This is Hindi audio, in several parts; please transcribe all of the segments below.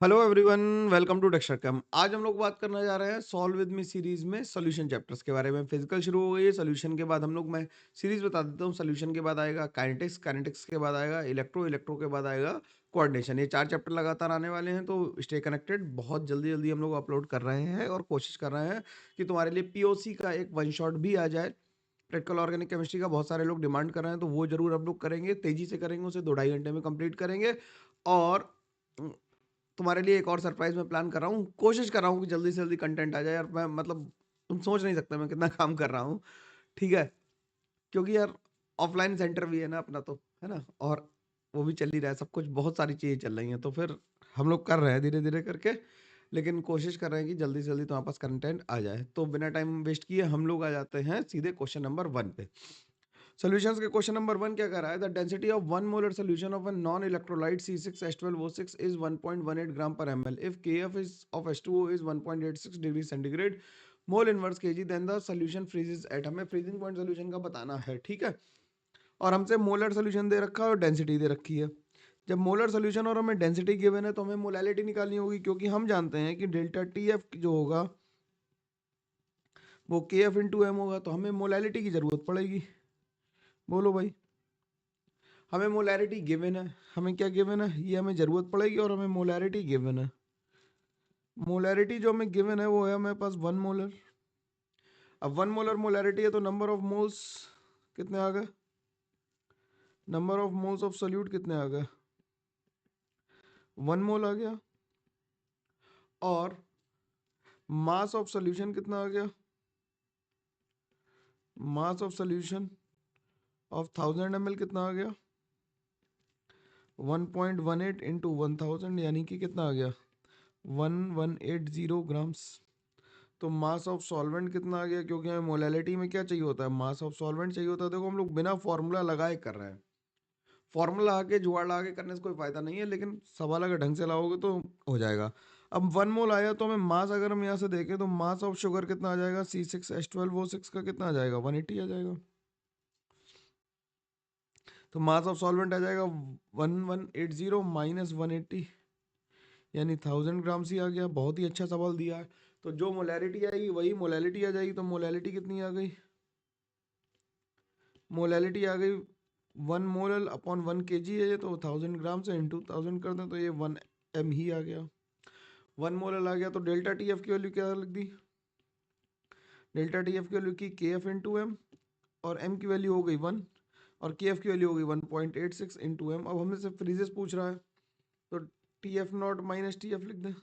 Hello everyone, welcome to texture cam. आज हम लोग बात करने जा रहे हैं सॉल्व विद मी सीरीज में सॉल्यूशन चैप्टर्स के बारे में। फिजिकल शुरू हो गई है, सॉल्यूशन के बाद हम लोग मैं सीरीज बता देता हूँ। सॉल्यूशन के बाद आएगा काइनेटिक्स, काइनेटिक्स के बाद आएगा इलेक्ट्रो, इलेक्ट्रो के बाद आएगा कोऑर्डिनेशन। ये 4 चैप्टर लगातार आने वाले हैं, तो स्टे कनेक्टेड। बहुत जल्दी जल्दी हम लोग अपलोड कर रहे हैं और कोशिश कर रहे हैं कि तुम्हारे लिए पीओसी का एक वन शॉट भी आ जाए। प्रैक्टिकल ऑर्गेनिक केमिस्ट्री का बहुत सारे लोग डिमांड कर रहे हैं, तो वो जरूर हम लोग करेंगे, तेजी से करेंगे, उसे 2-2.5 घंटे में कंप्लीट करेंगे। और तुम्हारे लिए एक और सरप्राइज मैं प्लान कर रहा हूँ। कोशिश कर रहा हूँ कि जल्दी से जल्दी कंटेंट आ जाए यार। मैं मतलब तुम सोच नहीं सकते मैं कितना काम कर रहा हूँ। ठीक है, क्योंकि यार ऑफलाइन सेंटर भी है ना अपना, तो है ना, और वो भी चल ही रहा है, सब कुछ बहुत सारी चीजें चल रही हैं, तो फिर हम लोग कर रहे हैं धीरे धीरे करके। लेकिन कोशिश कर रहे हैं कि जल्दी से जल्दी तुम्हारे पास कंटेंट आ जाए। तो बिना टाइम वेस्ट किए हम लोग आ जाते हैं सीधे क्वेश्चन नंबर 1 पे। सॉल्यूशंस के क्वेश्चन नंबर 1 क्या कर रहा है? The density of 1 molar solution of a non electrolyte C6H12O6 is 1.18 gram per ml if Kf is of H2O is 1.86 degree centigrade mole inverse Kg, then the solution freezes at. हमें फ्रीजिंग पॉइंट सॉल्यूशन का बताना है, ठीक है। और हमसे मोलर सॉल्यूशन दे रखा है और डेंसिटी दे रखी है। जब मोलर सॉल्यूशन और हमें डेंसिटी गिवन है तो हमें मोलैलिटी निकालनी होगी, क्योंकि हम जानते हैं कि डेल्टा TF जो होगा वो KF इंटू एम होगा, तो हमें मोलैलिटी की जरूरत पड़ेगी। बोलो भाई, हमें मोलैरिटी गिवन है। हमें क्या गिवन है? ये हमें जरूरत पड़ेगी और हमें मोलैरिटी गिवन है। मोलैरिटी जो हमें गिवन है वो है हमारे पास 1 मोलर। अब 1 मोलर मोलैरिटी है तो नंबर ऑफ मोल्स कितने आ गए? Number of moles of solute कितने आ गए? 1 मोल आ गया। और मास ऑफ सोल्यूशन कितना आ गया? Mass of solution of 1000 ml कितना आ गया? 1.18 इंटू 1000, यानी कि कितना आ गया? 1180 ग्राम्स। तो मास ऑफ सॉल्वेंट कितना आ गया? क्योंकि हमें मोलैलिटी में क्या चाहिए होता है? मास ऑफ सॉल्वेंट चाहिए होता है। देखो हम लोग बिना फॉर्मूला लगाए कर रहे हैं। फॉर्मूला आके जुगाड़ लगा के करने से कोई फायदा नहीं है, लेकिन सवाल अगर ढंग से लाओगे तो हो जाएगा। अब 1 मोल आया तो हमें मास, अगर हम यहाँ से देखें तो मास ऑफ शुगर कितना आ जाएगा? C6H12O6 का कितना आ जाएगा? 180 आ जाएगा। तो मास ऑफ सॉल्वेंट आ जाएगा 1180 माइनस 180, यानी 1000 ग्राम ही आ गया। बहुत ही अच्छा सवाल दिया है। तो जो मोलैलिटी आएगी वही मोलैलिटी आ जाएगी। तो मोलैलिटी कितनी आ गई? मोलैलिटी आ गई 1 मोल अपॉन 1 kg है ये, तो 1000 ग्राम से इंटू 1000 कर दें तो ये 1 m ही आ गया। 1 मोल आ गया। तो डेल्टा TF की वैल्यू क्या लिख दी? डेल्टा TF की वैल्यू की KF इंटू एम, और m की वैल्यू हो गई 1 और KF की वैल्यू हो गई 1.86 इंटू एम। अब हमें से फ्रीजेस पूछ रहा है, तो TF नॉट माइनस TF लिख दें।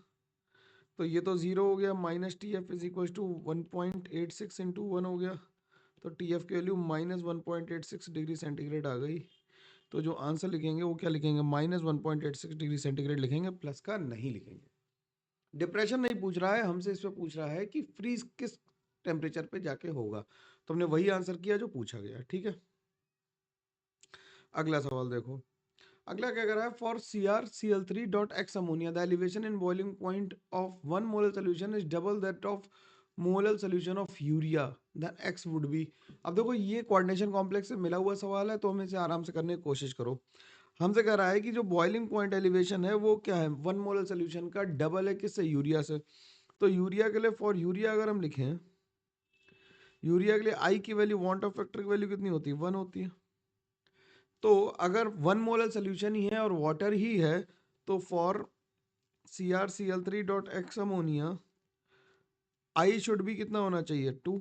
तो ये तो 0 हो गया, minus TF is equal to 1.86 into 1 हो गया। तो TF की वैल्यू माइनस 1.86 डिग्री सेंटीग्रेड आ गई। तो जो आंसर लिखेंगे वो क्या लिखेंगे? माइनस 1.86 डिग्री सेंटीग्रेड लिखेंगे, प्लस का नहीं लिखेंगे। डिप्रेशन नहीं पूछ रहा है हमसे, इस पे पूछ रहा है कि फ्रीज किस टेम्परेचर पे जाके होगा। तो हमने वही आंसर किया जो पूछा गया, ठीक है। अगला सवाल देखो। अगला क्या कर रहा है? For CrCl3 dot x ammonia the elevation in boiling point of 1 molar solution is double that of molar solution of urea, then x would be. अब देखो ये कोऑर्डिनेशन कॉम्प्लेक्स से मिला हुआ सवाल है, तो हम इसे आराम से करने की कोशिश करो। हमसे कह रहा है कि जो बॉइलिंग पॉइंट एलिवेशन है वो क्या है? 1 मोलर सोल्यूशन का डबल है, किससे? यूरिया से। तो यूरिया के लिए, फॉर यूरिया अगर हम लिखें, यूरिया के लिए आई की वैल्यू, वांट ऑफ फैक्टर की वैल्यू कितनी होती है? 1 होती है। तो अगर 1 मोलर सोल्यूशन ही है और वाटर ही है, तो for CrCl3 dot x ammonia I should भी कितना होना चाहिए? 2।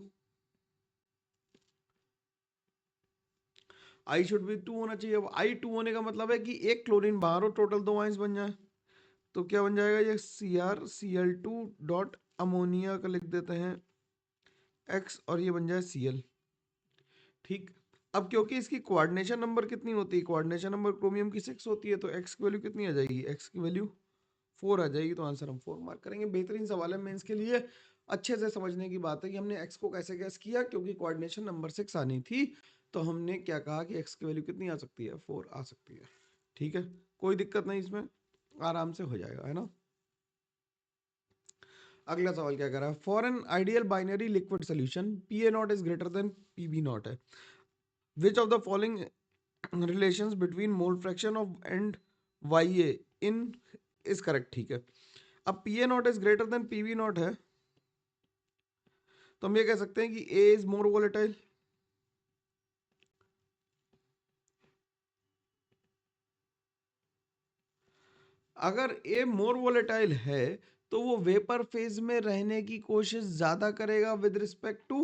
आई शुड भी 2 होना चाहिए। अब आई 2 होने का मतलब है कि एक क्लोरीन बाहर हो, टोटल 2 आइंस बन जाए। तो क्या बन जाएगा ये? CrCl2 डॉट अमोनिया का लिख देते हैं एक्स, और ये बन जाए Cl। ठीक। अब क्योंकि इसकी कोऑर्डिनेशन नंबर कितनी होती है? कोऑर्डिनेशन नंबर क्रोमियम की 6 होती है, तो एक्स की वैल्यू कितनी आ जाएगी? एक्स की वैल्यू 4 आ जाएगी। तो आंसर हम 4 मार्क करेंगे। बेहतरीन सवाल है मेंस के लिए। अच्छे से समझने की बात है कि हमने एक्स को कैसे गैस किया, क्योंकि कोऑर्डिनेशन नंबर 6 आनी थी। तो हमने क्या कहा कि एक्स की वैल्यू कितनी आ सकती है? 4 आ सकती है। ठीक है, कोई दिक्कत नहीं इसमें, आराम से हो जाएगा, है ना। अगला सवाल क्या कर रहा है? For an ideal binary liquid solution PA not is greater than PB not है, which of the following relations between mole fraction of and Ya in is correct, ठीक है। अब P A not is greater than P V not है, तो हम ये कह सकते हैं कि ए इज मोर वोलेटाइल। अगर ए मोर वोलेटाइल है तो वो वेपर फेज में रहने की कोशिश ज्यादा करेगा with respect to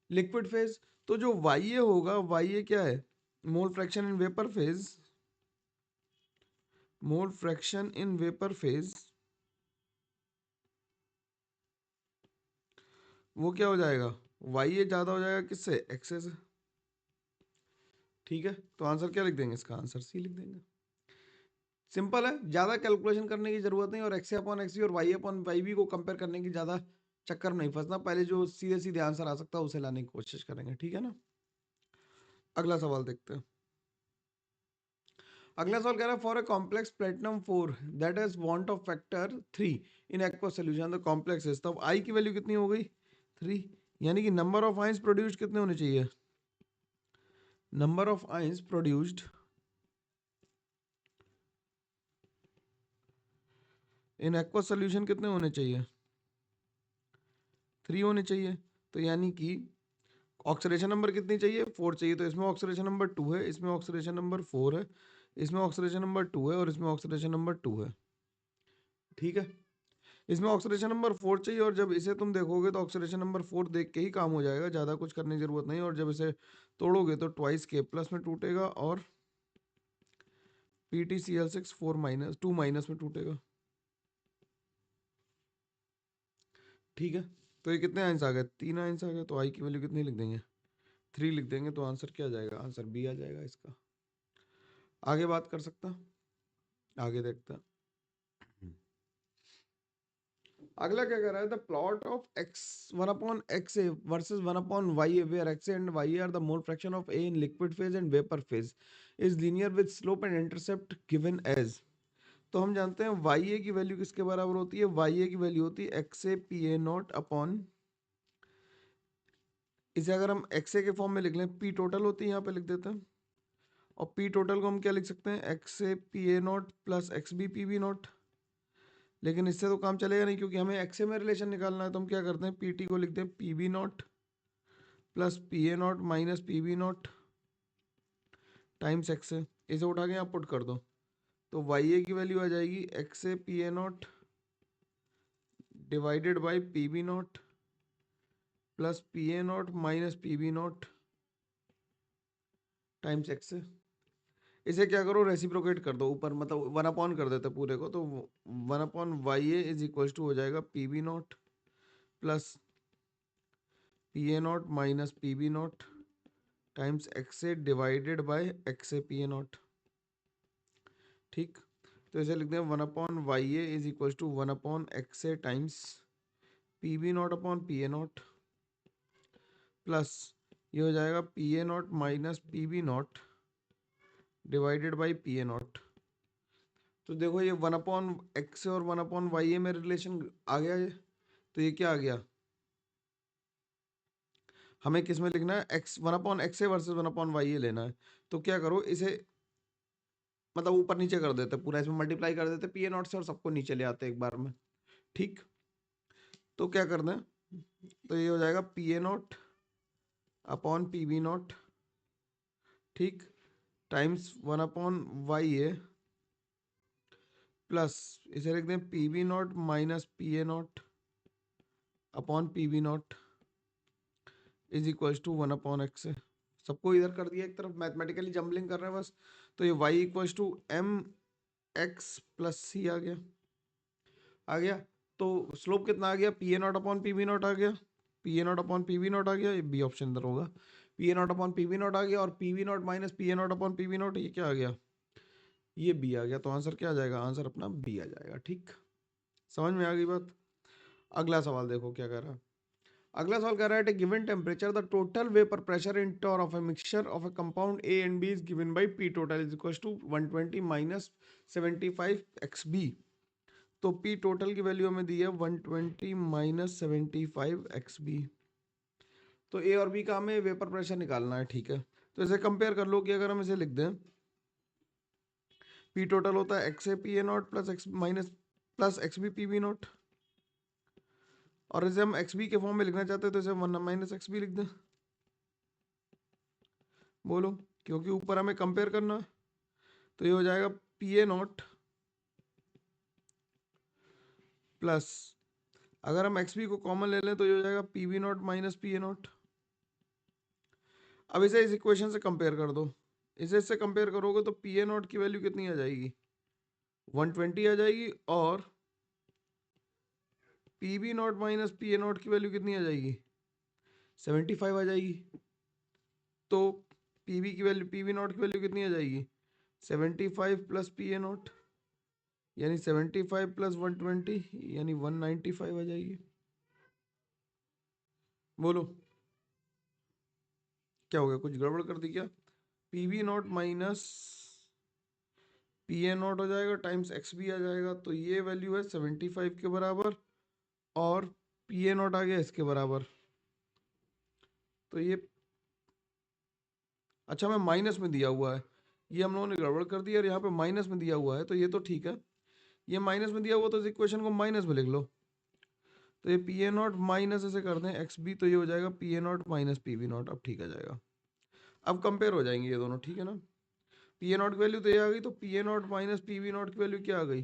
liquid phase. तो जो वाई ए होगा, वाई ए क्या है, mole fraction in vapour phase, mole fraction in vapour phase, वो क्या हो जाएगा, वाई ए ज्यादा हो जाएगा किससे, एक्से से। ठीक है, तो आंसर क्या लिख देंगे, इसका आंसर सी लिख देंगे। सिंपल है, ज्यादा कैलकुलेशन करने की जरूरत नहीं, और एक्स अपॉन एक्स और वाई अपॉन वाई बी को कंपेयर करने की ज्यादा चक्कर में नहीं फंसना, पहले जो सीधे सीधे आंसर आ सकता है उसे लाने की कोशिश करेंगे, ठीक है ना। अगला सवाल देखते हैं। अगला सवाल कह रहा है for a complex platinum 4 that is want of factor 3 in aqueous solution the complex is, तब आई की वैल्यू कितनी हो गई, 3, यानी कि नंबर ऑफ आयंस प्रोड्यूस्ड कितने होने चाहिए, number of ions produced in aqueous solution कितने होने चाहिए, 3 होने चाहिए। तो यानी कि ऑक्सीडेशन नंबर कितनी चाहिए, 4 चाहिए, तो इसमें ऑक्सीडेशन नंबर 2 है, इसमें ऑक्सीडेशन नंबर 4 है, इसमें ऑक्सीडेशन नंबर 2 है, और इसमें ऑक्सीडेशन नंबर 2 है। ठीक है, इसमें ऑक्सीडेशन नंबर 4 चाहिए, और जब इसे तुम देखोगे तो ऑक्सीडेशन नंबर 4 देख के ही काम हो जाएगा, ज़्यादा कुछ करने की जरूरत नहीं, और जब इसे तोड़ोगे तो ट्वाइस के प्लस में टूटेगा और PtCl6 4 माइनस 2 माइनस में टूटेगा। ठीक है, तो ये कितने आंसर आ गए, 3 आंसर आ गए, तो आई की वैल्यू कितनी लिख देंगे, 3 लिख देंगे, तो आंसर क्या आ जाएगा, आंसर बी आ जाएगा इसका। आगे बात कर सकता, आगे देखता। अगला क्या कर रहा है, the plot of x 1 upon x A versus 1 upon Y A where x and y are the mole fraction of A in liquid phase and vapour phase is linear with slope and intercept given as. तो हम जानते हैं वाई ए की वैल्यू किसके बराबर होती है, वाई ए की वैल्यू होती है x A P A not upon, इसे अगर हम एक्स ए के फॉर्म में लिख लें, पी टोटल होती है, यहाँ पे लिख देते हैं, और पी टोटल को हम क्या लिख सकते हैं, x A P A not plus x B P B nought. लेकिन इससे तो काम चलेगा नहीं, क्योंकि हमें एक्स ए में रिलेशन निकालना है, तो हम क्या करते हैं, पी टी को लिखते हैं P B not plus P A not minus P B not times x A. इसे उठा के यहाँ पुट कर दो, तो वाई ए की वैल्यू आ जाएगी X A P A not divided by P B not plus P A not minus P B not times x A. इसे क्या करो, रेसिप्रोकेट कर दो ऊपर, मतलब 1 अपॉन कर देते पूरे को, तो 1 upon Y A is equal to हो जाएगा P B not plus P A not minus P B not times x A divided by x A P A nought. ठीक, तो इसे लिखते हैं 1 upon Y A is equal to 1 upon x A times P B not upon P A not plus ये हो जाएगा P A not minus P B not divided by P A not. तो देखो ये 1 अपॉन एक्स और 1 अपॉन वाई ए में रिलेशन आ गया ये, तो ये क्या आ गया, हमें किस में लिखना है, X 1 upon x A versus 1 upon Y A लेना है। तो क्या करो, इसे मतलब ऊपर नीचे कर देते पूरा, इसमें मल्टीप्लाई कर देते पी ए नॉट से और सबको नीचे ले आते एक बार में। ठीक, तो क्या करना है, तो ये हो जाएगा P A not upon P B nought, ठीक, times 1 upon Y A plus इसे लिख दें P B not minus P A not upon P B nought is equal to 1 upon x है। सबको इधर कर दिया एक तरफ, मैथमेटिकली जम्बलिंग कर रहे हैं बस। तो ये y equal to M X plus C आ गया, आ गया। तो स्लोप कितना आ गया, P A not upon P B not आ गया, P A not upon P B not आ गया, ये बी ऑप्शन इधर होगा, P A not upon P B not आ गया, और P B not minus P A not upon P B not, ये क्या आ गया, ये बी आ गया। तो आंसर क्या आ जाएगा, आंसर अपना बी आ जाएगा। ठीक, समझ में आ गई बात। अगला सवाल देखो क्या कर रहा है। अगला सवाल कह रहा है, given temperature the total vapour pressure in torr of a mixture of a compound A and B is given by P total is equal to 120 minus 75 x B. तो पी टोटल की वैल्यू हमें दी है 120 माइनस 75 एक्स बी। तो ए और बी का हमें वेपर प्रेशर निकालना है, ठीक है। तो इसे कंपेयर कर लो कि अगर हम इसे लिख दें पी टोटल होता है x A P A not plus x minus plus x B P B nought, और इसे हम एक्स बी के फॉर्म में लिखना चाहते हैं तो इसे वन माइनस एक्स बी लिख दें। बोलो, क्योंकि ऊपर हमें कंपेयर करना है, तो ये हो जाएगा पी ए नॉट प्लस, अगर हम एक्स बी को कॉमन ले लें तो ये हो जाएगा P B not minus P A nought. अब इसे इस इक्वेशन से कंपेयर कर दो, इसे इससे कंपेयर करोगे तो पी ए नॉट की वैल्यू कितनी आ जाएगी, 120 आ जाएगी, और P B not minus P A not की वैल्यू कितनी आ जाएगी, 75 आ जाएगी। तो पी बी की वैल्यू, पी बी नॉट की वैल्यू कितनी आ जाएगी, 75 प्लस पी ए नॉट, यानी 75 प्लस 120 यानी 195 आ जाएगी। बोलो क्या हो गया, कुछ गड़बड़ कर दी क्या? P B not minus P A nought हो जाएगा टाइम्स एक्स बी आ जाएगा, तो ये वैल्यू है 75 के बराबर, और पी ए नॉट आ गया इसके बराबर। तो ये अच्छा में माइनस में दिया हुआ है, ये हम लोगों ने गड़बड़ कर दिया, और यहाँ पे माइनस में दिया हुआ है, तो ये तो ठीक है, ये माइनस में दिया हुआ तो इस इक्वेशन को माइनस में लिख लो। तो ये पी ए नॉट माइनस ऐसे कर दें एक्स बी, तो ये हो जाएगा P A not minus P B not. अब ठीक आ जाएगा, अब कंपेयर हो जाएंगे ये दोनों, ठीक है ना। पी ए नॉट की वैल्यू तो ये आ गई, तो P A not minus P B not की वैल्यू क्या आ गई,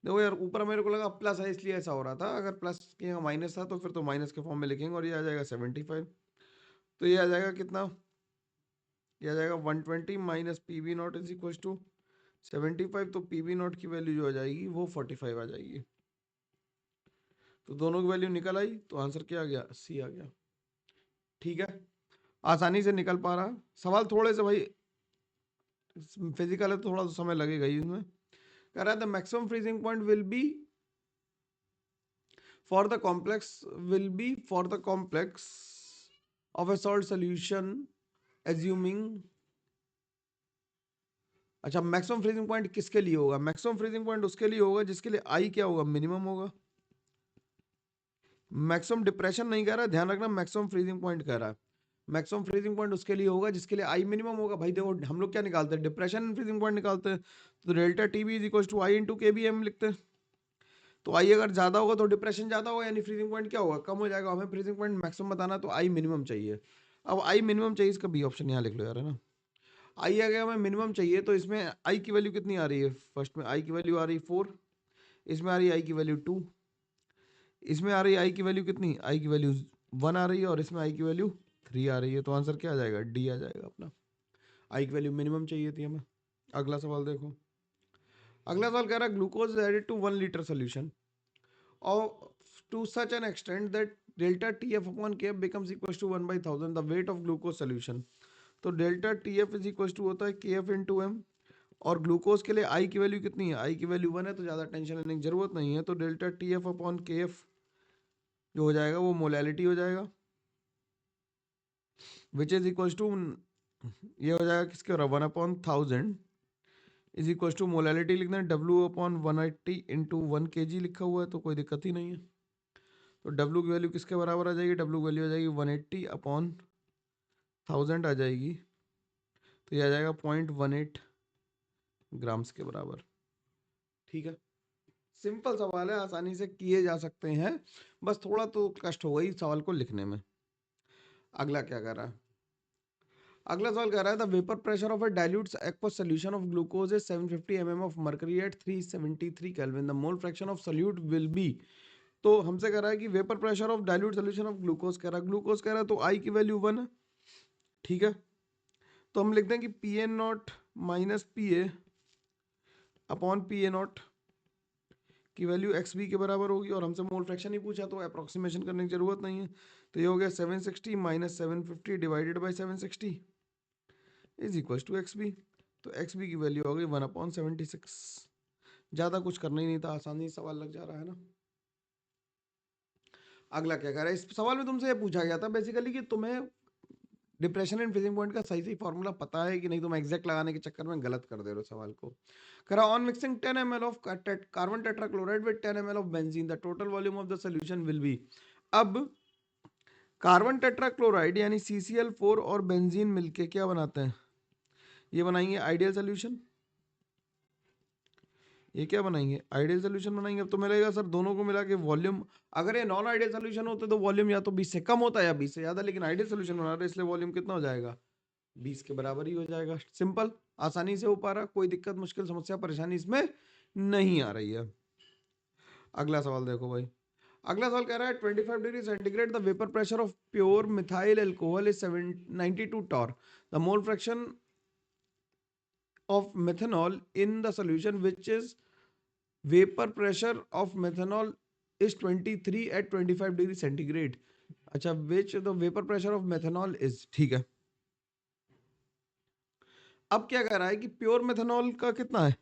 देखो यार ऊपर मेरे को लगा प्लस है इसलिए ऐसा हो रहा था, अगर प्लस की जगह माइनस था तो फिर तो माइनस के फॉर्म में लिखेंगे, और ये आ जाएगा 75। तो ये आ जाएगा कितना, ये आ जाएगा 120 minus P B nought is equal to 75। तो पी बी नॉट की वैल्यू जो आ जाएगी वो 45 आ जाएगी। तो दोनों की वैल्यू निकल आई, तो आंसर क्या आ गया, सी आ गया। ठीक है, आसानी से निकल पा रहा। सवाल थोड़े से भाई फिजिकल है तो थोड़ा तो समय लगेगा ही इसमें। कह रहा है the maximum freezing point will B for the complex of a salt solution assuming, अच्छा मैक्सिमम फ्रीजिंग पॉइंट किसके लिए होगा, मैक्सिमम फ्रीजिंग पॉइंट उसके लिए होगा जिसके लिए आई क्या होगा, मिनिमम होगा। मैक्सिमम डिप्रेशन नहीं कह रहा, ध्यान रखना, मैक्सिमम फ्रीजिंग पॉइंट कह रहा है। मैक्सिमम फ्रीजिंग पॉइंट उसके लिए होगा जिसके लिए आई मिनिमम होगा। भाई देखो हम लोग क्या निकालते हैं, डिप्रेशन फ्रीजिंग पॉइंट निकालते हैं, तो delta T B is equal to I into K B m लिखते हैं। तो आई अगर ज्यादा होगा तो डिप्रेशन ज्यादा होगा, यानी फ्रीजिंग पॉइंट क्या होगा, कम हो जाएगा। हमें फ्रीजिंग पॉइंट मैक्सिमम बताना, तो आई मिनिमम चाहिए। अब आई मिनिमम चाहिए, इसका बी ऑप्शन यहाँ लिख लो यार, है ना। आई आ गया, हमें मिनिमम चाहिए, तो इसमें आई की वैल्यू कितनी आ रही है, फर्स्ट में आई की वैल्यू आ रही है 4, इसमें आ रही है आई की वैल्यू 2, इसमें आ रही है आई की वैल्यू कितनी, आई की वैल्यू 1 आ रही है, और इसमें आई की वैल्यू 3 आ रही है। तो आंसर क्या आ जाएगा, डी आ जाएगा अपना। आई की वैल्यू मिनिमम चाहिए थी हमें। अगला सवाल देखो, अगला सवाल कह रहा है glucose added to 1 litre solution or to such an extent that delta TF upon KF becomes equals to 1 by 1000 the weight of glucose solution। तो delta TF is equal to होता है KF इंटू एम, और ग्लूकोज के लिए आई की वैल्यू कितनी है, आई की वैल्यू 1 है, तो ज़्यादा टेंशन लेने की जरूरत नहीं है। तो डेल्टा TF अपॉन KF जो हो जाएगा वो मोलैलिटी हो जाएगा, विच इज इक्वल टू, ये हो जाएगा किसके, 1/1000 इज इक्वल टू मोलैलिटी लिखना है W अपॉन 180 इंटू 1 kg लिखा हुआ है, तो कोई दिक्कत ही नहीं है। तो W की वैल्यू किसके बराबर आ जाएगी, W की वैल्यू आ जाएगी 180 अपॉन 1000 आ जाएगी, तो ये आ जाएगा 0.18 ग्राम्स के बराबर। ठीक है, सिंपल सवाल है, आसानी से किए जा सकते हैं, बस थोड़ा तो कष्ट होगा ही सवाल को लिखने में। अगला क्या कर रहा है, अगला सवाल कह रहा है the vapour pressure of a dilute aqueous solution of glucose is 750 mm of mercury at 373 kelvin, the mole fraction of solute will be. तो हमसे कह रहा है कि vapour pressure of dilute solution of glucose कह रहा है, ग्लूकोज कह रहा है, तो आई की वैल्यू 1 है। ठीक है, तो हम लिखते हैं कि P A not minus P A upon P A not की वैल्यू एक्स बी के बराबर होगी, और हमसे मोल फ्रैक्शन ही पूछा तो अप्रोक्सीमेशन करने की जरूरत नहीं है। तो ये हो गया 760 minus 750 divided by 760 is equal to x B. तो एक्स बी की वैल्यू हो गई 1/76। ज़्यादा कुछ करना ही नहीं था, आसानी से सवाल लग जा रहा है ना। अगला क्या कर रहा है, इस सवाल में तुमसे ये पूछा गया था बेसिकली कि तुम्हें डिप्रेशन एंड फ्रीजिंग पॉइंट का सही सही फॉर्मूला पता है कि नहीं, तुम एग्जैक्ट लगाने के चक्कर में गलत कर दे रहे हो सवाल को। करा on mixing 10 ml of carbon tetrachloride with 10 ml of benzene the total volume of the solution will be. अब कार्बन टेट्राक्लोराइड यानी CCl4 और बेंजीन मिलके क्या बनाते हैं, ये बनाएंगे आइडियल सॉल्यूशन। ये क्या बनाएंगे, आइडियल सोल्यूशन बनाएंगे। अब तो मिलेगा सर दोनों को मिला के वॉल्यूम, अगर ये नॉन आइडियल सोल्यूशन होते तो वॉल्यूम या तो 20 से कम होता है या 20 से ज्यादा, लेकिन आइडियल सोल्यूशन बना रहे इसलिए वॉल्यूम कितना हो जाएगा, 20 के बराबर ही हो जाएगा। सिंपल, आसानी से हो पा रहा, कोई दिक्कत मुश्किल समस्या परेशानी इसमें नहीं आ रही है। अगला सवाल देखो भाई, अगला सवाल कह रहा है 25 degree centigrade the vapour pressure of pure methyl alcohol is 92 torr, the mole fraction of methanol in the solution which is vapor pressure of methanol is 23 at 25 degree centigrade। अच्छा, which the vapor pressure of methanol is, ठीक है। अब क्या कह रहा है कि प्योर मेथनॉल का कितना है,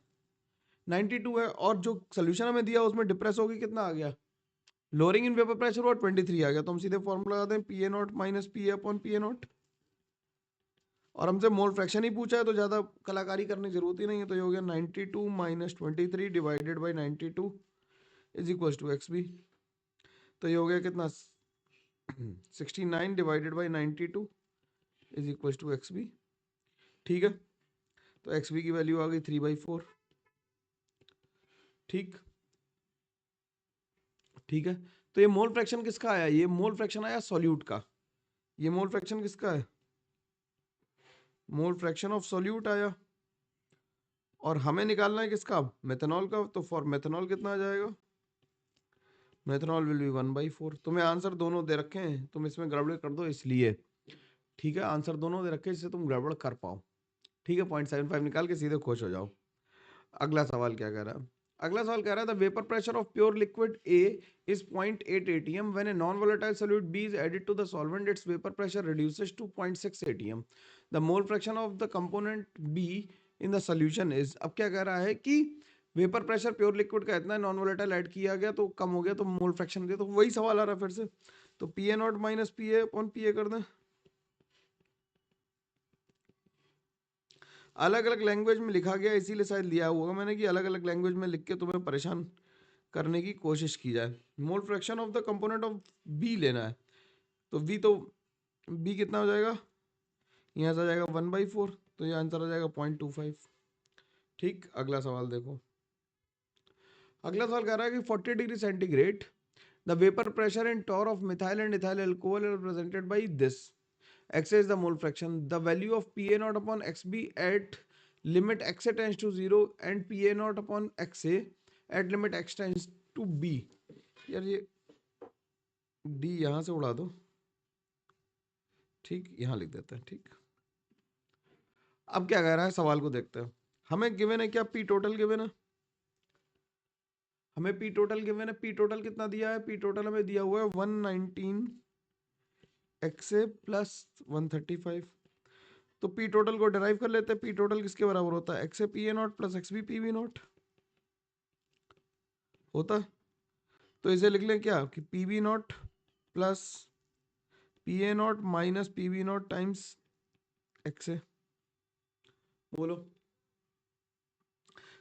92 है, और जो सोल्यूशन हमें दिया उसमें डिप्रेस होगी कितना आ गया, लोअरिंग इन वेपर प्रेशर और 23 आ गया, तो हम सीधे फॉर्मूला लगाते हैं P A not minus P A upon P A not, और हमसे मोल फ्रैक्शन ही पूछा है तो ज़्यादा कलाकारी करने की जरूरत ही नहीं है। तो ये हो गया 92 minus 23 divided by 92 is equal to x B. तो ये हो गया कितना 69 divided by 92 is equal to x B. ठीक है, तो एक्स बी की वैल्यू आ गई 3/4। ठीक ठीक है, तो ये मोल फ्रैक्शन किसका आया, ये मोल फ्रैक्शन आया सॉल्यूट का। ये मोल फ्रैक्शन किसका है, मोल फ्रैक्शन ऑफ सॉल्यूट आया, और हमें निकालना है किसका, मेथनॉल का। तो फॉर मेथनॉल कितना आ जाएगा, मेथनॉल विल बी 1/4। तुम्हें आंसर दोनों दे रखे हैं, तुम इसमें गड़बड़ कर दो इसलिए। ठीक है, आंसर दोनों दे रखे हैं जिससे तुम गड़बड़ कर पाओ। ठीक है, 0.75 निकाल के सीधे खुश हो जाओ। अगला सवाल क्या कह रहा है, अगला सवाल कह रहा है the vapour pressure of pure liquid A is 0.8 atm when a non-volatile solute B is added to the solvent, its vapor pressure reduces to 0.6 atm, the mole fraction of the component B in the solution is। अब क्या कह रहा है कि वेपर प्रेशर प्योर लिक्विड का इतना, नॉन वोलेटाइल ऐड किया गया तो कम हो गया, तो मोल फ्रैक्शन दिया, तो वही सवाल आ रहा है फिर से। तो P A not minus P A upon P ए कर दें। अलग अलग लैंग्वेज में लिखा गया इसीलिए शायद लिया होगा मैंने कि अलग अलग लैंग्वेज में लिख के तुम्हें परेशान करने की कोशिश की जाए। Mole fraction of the component of B लेना है, तो वी तो बी कितना हो जाएगा, यहाँ से आ जाएगा 1/4, तो ये आंसर आ जाएगा 0.25। ठीक, अगला सवाल देखो, अगला सवाल कह रहा है कि 40 degree centigrade the vapour pressure in torr of methyl and ethyl alcohol represented by this, x is the mole fraction, the value of pa naught upon xb at limit xa tends to 0 and pa naught upon xa at limit x tends to b। यार ये d यहां से उड़ा दो, ठीक, यहां लिख देते हैं। ठीक, अब क्या कह रहा है सवाल को देखते हैं। हमें गिवन है क्या, पी टोटल गिवन है, हमें पी टोटल गिवन है। पी टोटल कितना दिया है, पी टोटल हमें दिया हुआ है 119 xa प्लस 135। तो पी टोटल को डिराइव कर लेते हैं। पी टोटल किसके बराबर होता है, x A P A not plus x B P V not होता है। तो इसे लिख लें क्या कि P V not plus P A not minus P V not times x A. बोलो,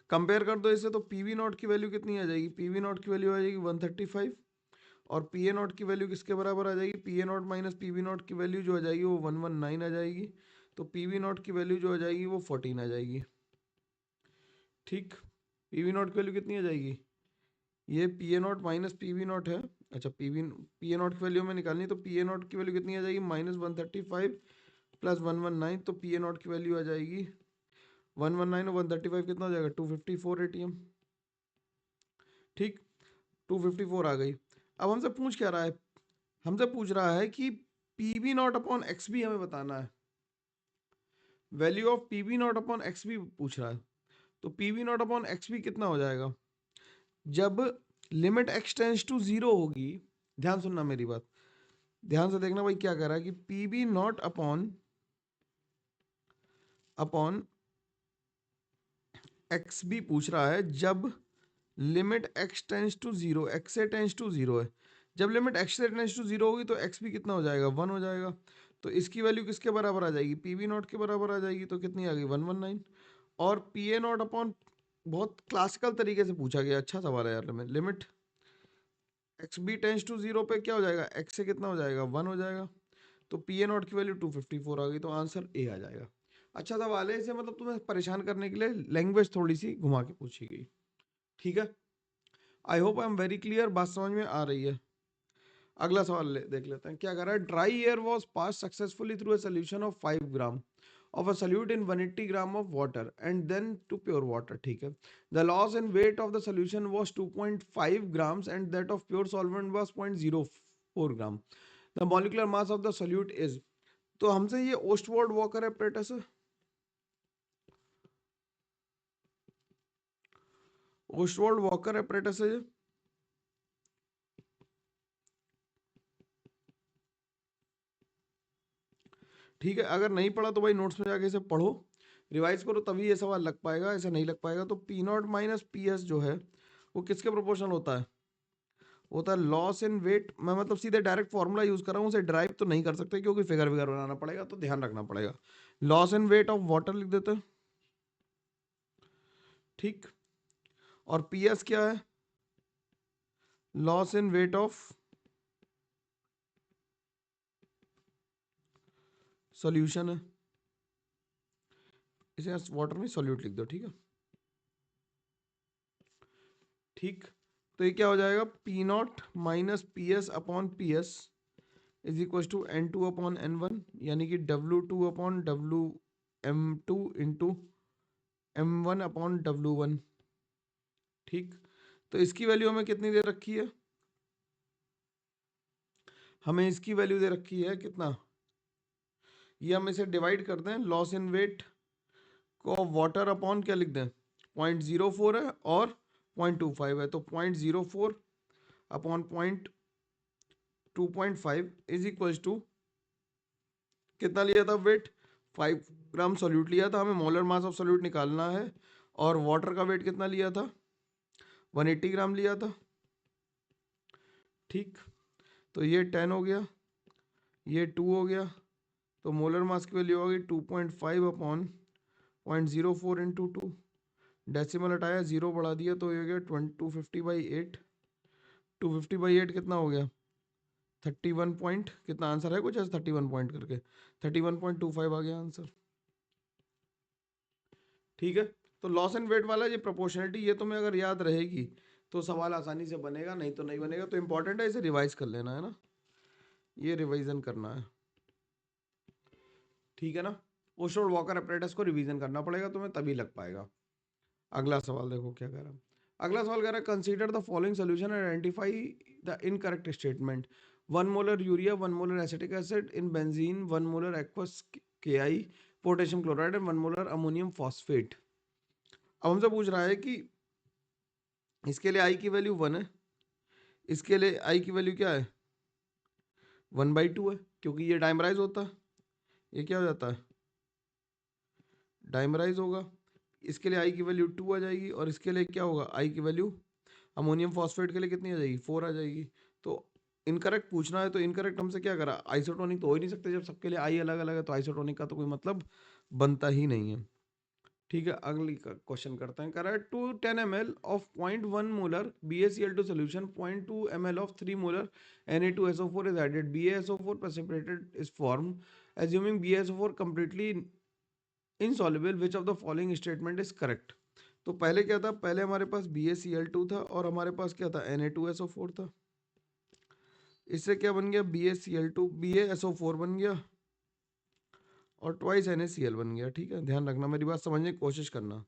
कंपेयर कर दो इसे, तो पी वी नॉट की वैल्यू कितनी आ जाएगी, पी वी नॉट की वैल्यू आ जाएगी 135, और पी ए नॉट की वैल्यू किसके बराबर आ जाएगी, P A not minus P V not की वैल्यू जो आ जाएगी वो 119 आ जाएगी, तो पी वी नॉट की वैल्यू जो आ जाएगी वो 14 आ जाएगी। ठीक, पी वी नॉट की वैल्यू कितनी आ जाएगी, ये P A not minus P V not है। अच्छा, पी ए नॉट की वैल्यू में निकालनी, तो पी ए नॉट की वैल्यू कितनी आ जाएगी, -135 प्लस 119, तो पी ए नॉट की वैल्यू आ जाएगी 119 और 135 कितना हो जाएगा 254 एटीएम। ठीक, 254 आ गई। अब हमसे पूछ क्या रहा है, हमसे पूछ रहा है कि P V nought upon x B हमें बताना है, value of P V nought upon x B पूछ रहा है। तो P V nought upon x B कितना हो जाएगा, जब लिमिट एक्स टेंस टू 0 होगी, ध्यान सुनना मेरी बात, ध्यान से देखना भाई क्या कह रहा है कि P V nought upon upon x B पूछ रहा है जब limit x tends to 0, x से टेंस टू 0 है। जब लिमिट एक्स से टेंस टू 0 होगी तो एक्स बी कितना हो जाएगा, 1 हो जाएगा। तो इसकी वैल्यू किसके बराबर आ जाएगी, पी वी नॉट के बराबर आ जाएगी, तो कितनी आ गई 119। और पी ए नॉट अपॉन, बहुत क्लासिकल तरीके से पूछा गया, अच्छा सवाल है यार। Limit x B tends to 0 पे क्या हो जाएगा, एक्स से कितना हो जाएगा 1 हो जाएगा, तो पी ए नॉट की वैल्यू 254 आ गई, तो आंसर ए आ जाएगा। अच्छा सवाल है, इसे मतलब तुम्हें परेशान करने के लिए लैंग्वेज थोड़ी सी घुमा के पूछी गई। ठीक है, I hope I am very clear, बात समझ में आ रही है। अगला सवाल देख लेते हैं क्या कर रहा है। Dry air was pass successfully through a solution of 5 gram of a solute in 180 gram of water and then to pure water, ठीक है। The loss in weight of the solution was 2.5 grams and that of pure solvent was 0.04 gram. The molecular mass of the solute is, तो हमसे ये ओस्टवर्ड वॉकर एपरेटस है, ओस्टवर्ड वॉकर एपरेटस है ये, ठीक है। अगर नहीं पढ़ा तो भाई नोट्स में जाके इसे पढ़ो, रिवाइज करो, तभी ये सवाल लग पाएगा, ऐसे नहीं लग पाएगा। तो P not minus P S जो है वो किसके प्रोपोर्शनल होता है लॉस इन वेट। मैं मतलब सीधे डायरेक्ट फॉर्मूला यूज कर रहा हूँ, उसे ड्राइव तो नहीं कर सकते क्योंकि फिगर विगर बनाना पड़ेगा, तो ध्यान रखना पड़ेगा। Loss in weight of water लिख देते हैं, ठीक। और पी एस क्या है, loss in weight of solution है, इसे वाटर में सॉल्यूट लिख दो, ठीक है, ठीक। तो ये क्या हो जाएगा, P not minus P S upon P S is equal to n two upon n one, यानी कि W two upon W M two into M one upon W one, ठीक। तो इसकी वैल्यू हमें कितनी दे रखी है, हमें इसकी वैल्यू दे रखी है कितना, ये हम इसे डिवाइड कर दें, लॉस इन वेट को वाटर अपॉन क्या लिख दें, 0.04 है और 0.25 है, तो 0.04 अपॉन 2.5 इज इक्वल टू कितना लिया था वेट, 5 ग्राम सोल्यूट लिया था, हमें मोलर मास ऑफ सोल्यूट निकालना है, और वाटर का वेट कितना लिया था, 180 ग्राम लिया था, ठीक। तो ये 10 हो गया, ये 2 हो गया, तो मोलर मास की वैल्यू होगी 2.5 अपॉन 0.04 इंटू 2, डेसिमल हटाया, जीरो बढ़ा दिया, तो ये हो गया 250/8, 250/8 कितना हो गया, 31 पॉइंट कितना आंसर है कुछ ऐसा, 31 पॉइंट करके 31.25 आ गया आंसर, ठीक है। तो लॉस एंड वेट वाला ये प्रोपोर्शनलिटी, ये तुम्हें अगर याद रहेगी तो सवाल आसानी से बनेगा, नहीं तो नहीं बनेगा। तो इंपॉर्टेंट है, इसे रिवाइज कर लेना है ना, ये रिवीजन करना है, ठीक है ना। ओशोड वॉकर अपरेटस को रिवीजन करना पड़ेगा तुम्हें, तभी लग पाएगा। अगला सवाल देखो क्या कह रहा है। अगला सवाल कह रहा है consider the following solution and identify the incorrect statement. 1 molar urea, 1 molar acetic acid in benzene, 1 molar aqueous KI potassium chloride and 1 molar ammonium phosphate. अब हमसे पूछ रहा है कि इसके लिए आई की वैल्यू 1 है, इसके लिए आई की वैल्यू क्या है, 1/2 है, क्योंकि ये डाइमराइज होता है, ये क्या हो जाता है, डाइमराइज होगा। इसके लिए आई की वैल्यू 2 आ जाएगी, और इसके लिए क्या होगा, आई की वैल्यू अमोनियम फॉस्फेट के लिए कितनी आ जाएगी, 4 आ जाएगी। तो इनकरेक्ट पूछना है, तो इनकरेक्ट हमसे क्या करा, आइसोटोनिक तो हो ही नहीं सकते, जब सबके लिए आई अलग अलग है तो आइसोटोनिक का तो कोई मतलब बनता ही नहीं है, ठीक है। अगली क्वेश्चन करते हैं, करा to 10 ml of 0.1 molar BaCl2 solution, 0.2 ml of 3 molar Na2SO4 is added, BaSO4 precipitated is formed, assuming BaSO4 completely insoluble, which of the following statement is correct। तो पहले क्या था, पहले हमारे पास BaCl2 था और हमारे पास क्या था, Na2SO4 था। इससे क्या बन गया, BaCl2 BaSO4 बन गया और ट्वाइस NaCl बन गया, ठीक है। ध्यान रखना, मेरी बात समझने की कोशिश करना।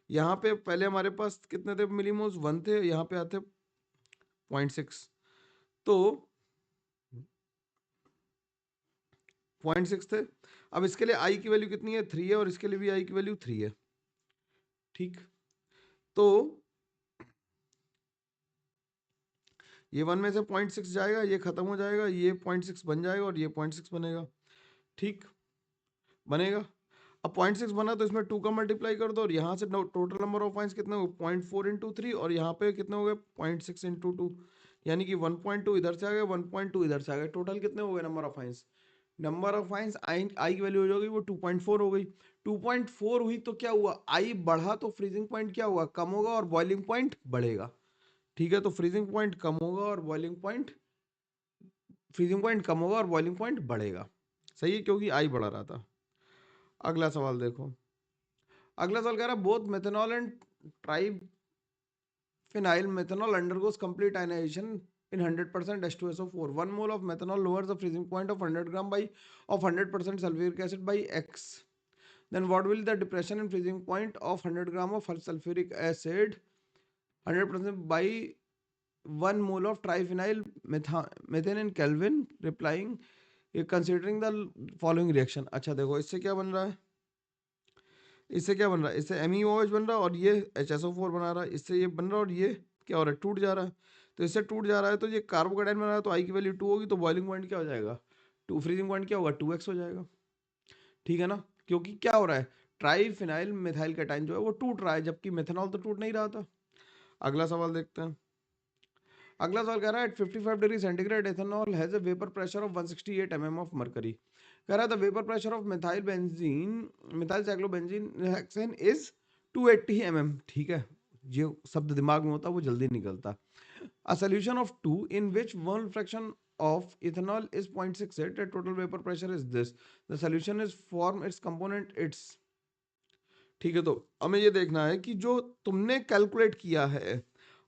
यहाँ पे पहले हमारे पास कितने थे मिलीमोल्स, 1 थे, यहाँ पे आते 0.6, तो 0.6 थे। अब इसके लिए आई की वैल्यू कितनी है, 3 है, और इसके लिए भी आई की वैल्यू 3 है, ठीक। तो ये 1 में से 0.6 जाएगा, ये खत्म हो जाएगा, ये 0.6 बन जाएगा और ये 0.6 बनेगा, ठीक बनेगा। अब 0.6 बना तो इसमें 2 का मल्टीप्लाई कर दो, और यहाँ से टोटल नंबर ऑफ पॉइंट्स कितने हो, 0.4 इंटू 3, और यहाँ पे कितने हो गए, 0.6 इंटू 2, यानी कि 1.2 इधर से आ गए, 1.2 इधर से आ गए, टोटल कितने हो गए number of points, number of points I की वैल्यू हो जाएगी वो 2.4 हो गई। 2.4 हुई तो क्या हुआ, आई बढ़ा तो फ्रीजिंग पॉइंट क्या हुआ, कम होगा और बॉइलिंग पॉइंट बढ़ेगा, ठीक है। तो फ्रीजिंग पॉइंट कम होगा और बॉइलिंग पॉइंट, फ्रीजिंग पॉइंट कम होगा और बॉइलिंग पॉइंट बढ़ेगा, सही है, क्योंकि आई बढ़ा रहा था। अगला सवाल देखो, अगला सवाल कह रहा है both methanol and try phenyl methanol undergoes complete ionization in 100% H2SO4. 1 mole of methanol lowers the freezing point of 100 gram by of 100% sulfuric acid by X. Then what will the depression and freezing point of 100 gram of sulfuric acid 100% by 1 mole of triphenyl methane in Kelvin? Replying considering the following reaction. अच्छा देखो इससे क्या बन रहा है, इससे क्या बन रहा है, इससे MEOH बन रहा है और ये HSO4 बना रहा है, इससे ये बन रहा है और ये क्या हो रहा है, टूट जा रहा है। तो इससे टूट जा रहा है तो ये कार्बोकेटाइन बना रहा है, तो आई की वैल्यू 2 होगी, तो बॉइलिंग पॉइंट क्या हो जाएगा, 2, फ्रीजिंग पॉइंट क्या होगा, 2x हो जाएगा। ठीक है ना, क्योंकि क्या हो रहा है, ट्राइफिनाइल मिथाइल कैटाइन जो है वो टूट रहा है, जबकि मेथनॉल तो टूट नहीं रहा था। अगला सवाल देखते हैं। अगला सवाल कह रहा है at 55 degree centigrade ethanol has a vapour pressure of 168 mm of mercury. कह रहा है the vapour pressure of methyl cyclobenzene hexane is 280 mm। ठीक है, जो शब्द दिमाग में होता है वो जल्दी निकलता। A solution of 2 in which mole fraction of ethanol is 0.68 at total vapor pressure is this. The solution is form its component its। ठीक है, तो हमें ये देखना है कि जो तुमने कैलकुलेट किया है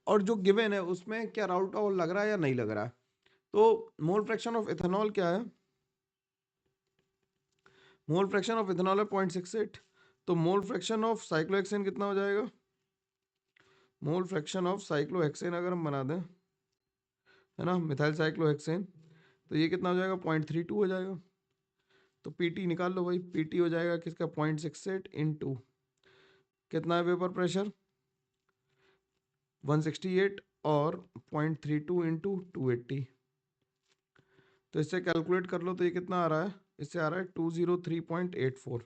और जो गिवन है उसमें क्या राउट और लग रहा है या नहीं लग रहा है। तो मोल फ्रैक्शन ऑफ इथेनॉल क्या है, मोल फ्रैक्शन ऑफ इथेनॉल है 0.68। तो मोल फ्रैक्शन ऑफ साइक्लोहेक्सेन कितना हो जाएगा, मोल फ्रैक्शन ऑफ साइक्लोहेक्सेन अगर हम बना दें, है ना, मिथाइल साइक्लोहेक्सेन, तो ये कितना हो जाएगा, 0.32 हो जाएगा। तो पीटी निकाल लो भाई, पीटी हो जाएगा किसका, 0.68 इंटू कितना है वेपर प्रेशर 168 और 0.32 इंटू 280। तो इससे कैलकुलेट कर लो तो ये कितना आ रहा है, इससे आ रहा है 203.84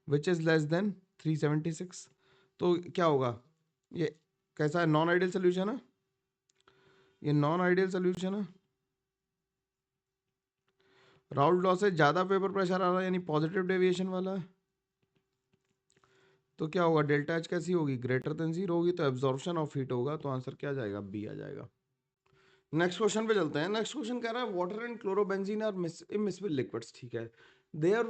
विच इज़ लेस देन 376। तो क्या होगा, ये कैसा है, नॉन आइडियल सोल्यूशन है, ये नॉन आइडियल सोल्यूशन है। राउल्ट लॉ से ज़्यादा वेपर प्रेशर आ रहा है यानी पॉजिटिव डेविएशन वाला है। तो क्या होगा, डेल्टा एच कैसी होगी, ग्रेटर देन 0 होगी, तो एब्जॉर्प्शन ऑफ हीट होगा, तो आंसर क्या आ जाएगा, बी आ जाएगा। नेक्स्ट क्वेश्चन पे चलते हैं। नेक्स्ट क्वेश्चन कह रहा है water and chlorobenzene are immiscible liquids. ठीक है, दे आर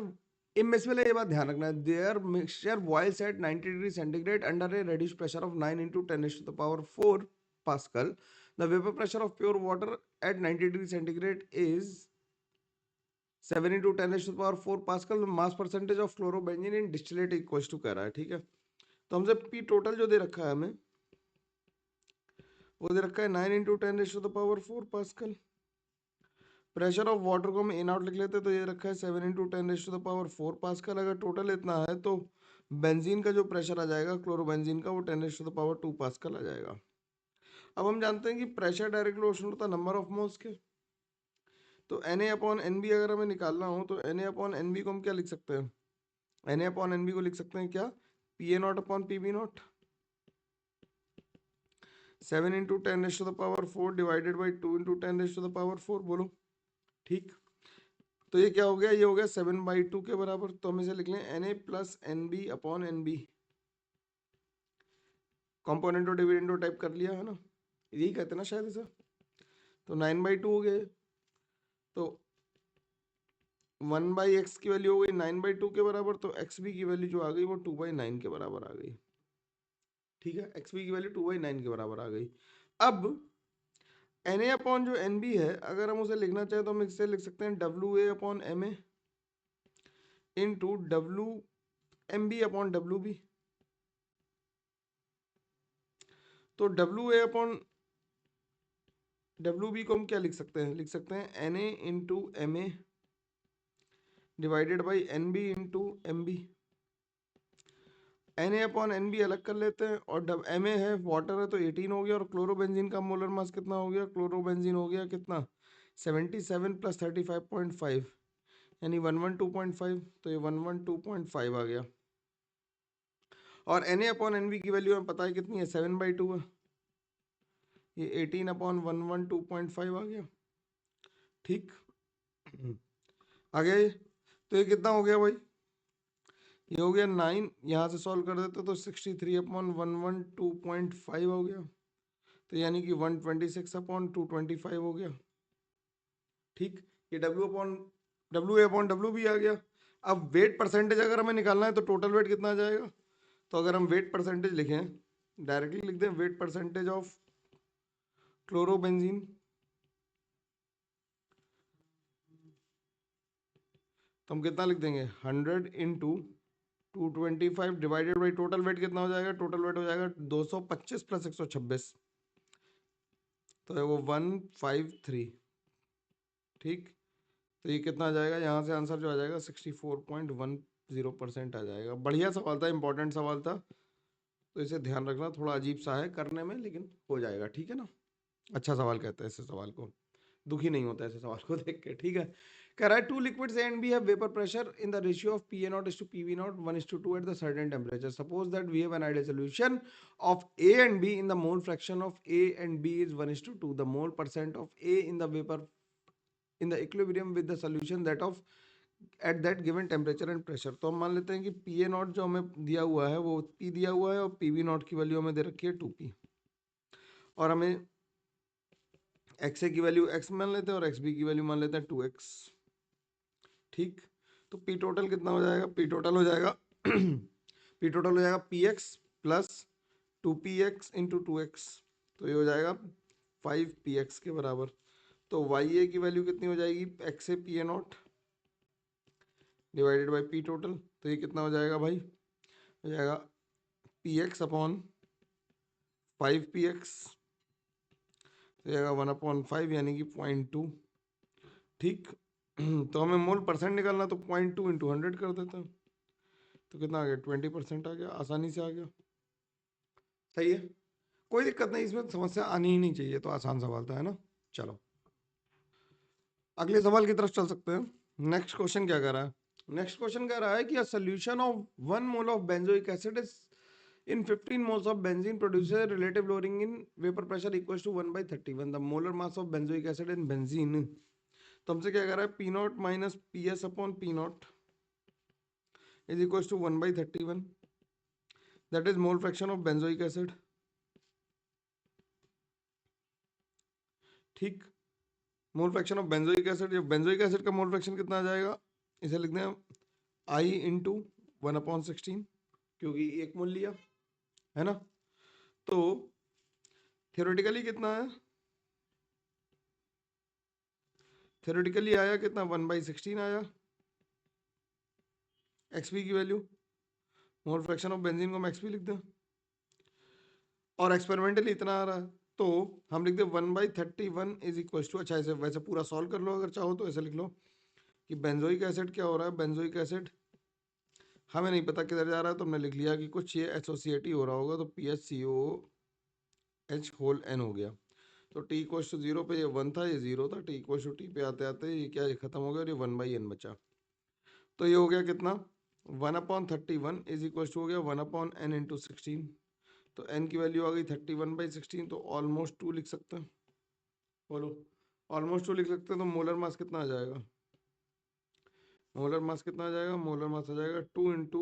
इमिसिबल है, ये बात ध्यान रखना है। Their mixture boils at 90 degree centigrade under a reduced pressure of 9 into 10⁴ pascal. The vapour pressure of pure water at 90 degree centigrade is 7 into 10⁴ pascal. Mass percentage of chlorobenzene in distillate equals to कह रहा है। ठीक है, तो हमसे पी टोटल जो दे रखा है हमें वो दे रखा है 9 into 10⁴ pascal. Pressure of water को हम ए नॉट लिख लेते, तो ये रखा है 7 into 10⁴ पास्कल। अगर टोटल इतना है तो बेंजीन का जो प्रेशर आ जाएगा क्लोरोबेंजीन का वो 10⁻² पास्कल आ जाएगा। अब हम जानते हैं कि प्रेशर डायरेक्ट रिलेशन होता है नंबर ऑफ मोल्स के। तो Na/Nb अगर हमें निकालना हो तो Na/Nb को हम क्या लिख सकते हैं, Na/Nb को लिख सकते हैं क्या, Pa0/Pb0 7 into 10⁻⁴ divided by 2 into 10⁻⁴। बोलो ठीक, तो ये क्या हो गया, ये हो गया 7/2 के बराबर। तो हम इसे लिख लें Na plus Nb/Nb। Componendo dividendo type कर लिया है ना, यही कहते हैं ना शायद इसे। तो 9/2 हो गए, तो 1/x की वैल्यू हो गई 9/2 के बराबर, तो xb की वैल्यू जो आ गई वो 2/9 के बराबर आ गई। ठीक है, xb की वैल्यू 2/9 के बराबर आ गई। अब Na जो Nb है अगर हम उसे लिखना चाहें तो हम इससे लिख सकते हैं WA/Ma इंटू WMB/WB। तो WA/WB को हम क्या लिख सकते हैं, लिख सकते हैं Na into Ma divided by NB into MB। Na/Nb अलग कर लेते हैं और Ma है वाटर है तो 18 हो गया, और क्लोरोबेंजीन का मोलर मास कितना हो गया, क्लोरोबेंजीन हो गया कितना 77 + 35.5 यानी 112.5। तो ये 112.5 आ गया, और Na/Nb की वैल्यू हमें पता है कितनी है, 7/2 है, ये 18/112.5 आ गया। ठीक, आगे तो ये कितना हो गया भाई, ये हो गया 9, यहाँ से सॉल्व कर देते तो 63/112.5 हो गया, तो यानी कि 126/225 हो गया। ठीक, ये WA/W भी आ गया। अब वेट परसेंटेज अगर हमें निकालना है तो टोटल वेट कितना आ जाएगा, तो अगर हम वेट परसेंटेज लिखें, डायरेक्टली लिख दें वेट परसेंटेज ऑफ क्लोरोबेंजीन, तो हम कितना लिख देंगे 100 into 225 divided by total weight कितना हो जाएगा, टोटल वेट हो जाएगा 225 प्लस 126, तो है वो 153। ठीक, तो ये कितना आ जाएगा, यहाँ से आंसर जो आ जाएगा 64.10% आ जाएगा। बढ़िया सवाल था, इंपॉर्टेंट सवाल था, तो इसे ध्यान रखना, थोड़ा अजीब सा है करने में लेकिन हो जाएगा, ठीक है ना। अच्छा सवाल कहते हैं ऐसे सवाल को, दुखी नहीं होता ऐसे सवाल को देख के, ठीक है। कह रहा है two liquids A and B have vapour pressure in the ratio of P A not is to P V nought 1:2 at the certain temperature. Suppose that we have an ideal solution of A and B in the mole fraction of A and B is 1:2, the mole percent of A in the vapour in the equilibrium with the solution that of at that given temperature and pressure. तो हम मान लेते हैं कि पी ए नॉट जो हमें दिया हुआ है वो पी दिया हुआ है, और पी वी नॉट की वैल्यू हमें दे रखी है 2p, और हमें एक्स ए की वैल्यू x मान लेते हैं और एक्स बी की वैल्यू मान लेते हैं 2x। ठीक, तो पी टोटल कितना हो जाएगा, पी टोटल हो जाएगा पी टोटल हो जाएगा P x plus 2px into 2x, तो ये हो जाएगा 5px के बराबर। तो वाई ए की वैल्यू कितनी हो जाएगी, X A P A not divided by P total, तो ये कितना हो जाएगा भाई, हो जाएगा पी एक्स अपॉन 5px, तो जाएगा 1/5 यानी कि 0.2। ठीक, तो हमें मोल परसेंट निकालना, तो 0.2 इंटू 100 कर देते हैं, तो कितना आ गया 20% आ गया, आसानी से आ गया। सही है, कोई दिक्कत नहीं, इसमें समस्या आनी ही नहीं चाहिए, तो आसान सवाल था, है ना। चलो अगले सवाल की तरफ चल सकते हैं। नेक्स्ट क्वेश्चन क्या कह रहा है, नेक्स्ट क्वेश्चन कह रहा है कि अ solution of 1 mole of benzoic acid is in 15 moles of benzene produces relative lowering in vapor pressure equals to 1/31, the molar mass of benzoic acid in benzene। तो हमसे क्या कह रहा है, P not minus P S upon P not is equal to 1/31, that is mole fraction of benzoic acid. ठीक, mole fraction of benzoic acid, benzoic acid का मोल फ्रैक्शन कितना आ जाएगा, इसे लिखते हैं आई इंटू 1/16, क्योंकि एक मोल लिया है ना। तो थियोरेटिकली कितना है, थियोरेटिकली आया कितना 1/16 आया, एक्सपी की value, mole fraction of benzene को हम एक्सपी लिखते हैं, और एक्सपेरिमेंटली इतना आ रहा है, तो हम लिखते हैं 1/31 इज इक्वल टू, अच्छा ऐसे वैसे पूरा सॉल्व कर लो अगर चाहो तो, ऐसे लिख लो कि बेंजोइक एसिड क्या हो रहा है, बेंजोइक एसिड हमें नहीं पता किधर जा रहा है, तो हमने लिख लिया कि कुछ ये एसोसिएट ही हो रहा होगा, तो PHCOH होल N हो गया। तो टी इक्वल टू 0 पे ये 1 था, ये 0 था, टी इक्वल टू टी पे आते आते ये क्या, ये खत्म हो गया और ये 1/n बचा। तो ये हो गया कितना, 1/31 इज इक्वल टू हो गया 1/n इंटू 16, तो n की वैल्यू आ गई 31/16, तो ऑलमोस्ट 2 लिख सकते हैं। बोलो, ऑलमोस्ट 2 लिख सकते हैं, तो मोलर मास कितना आ जाएगा, मोलर मास कितना आ जाएगा, मोलर मास आ जाएगा 2 इंटू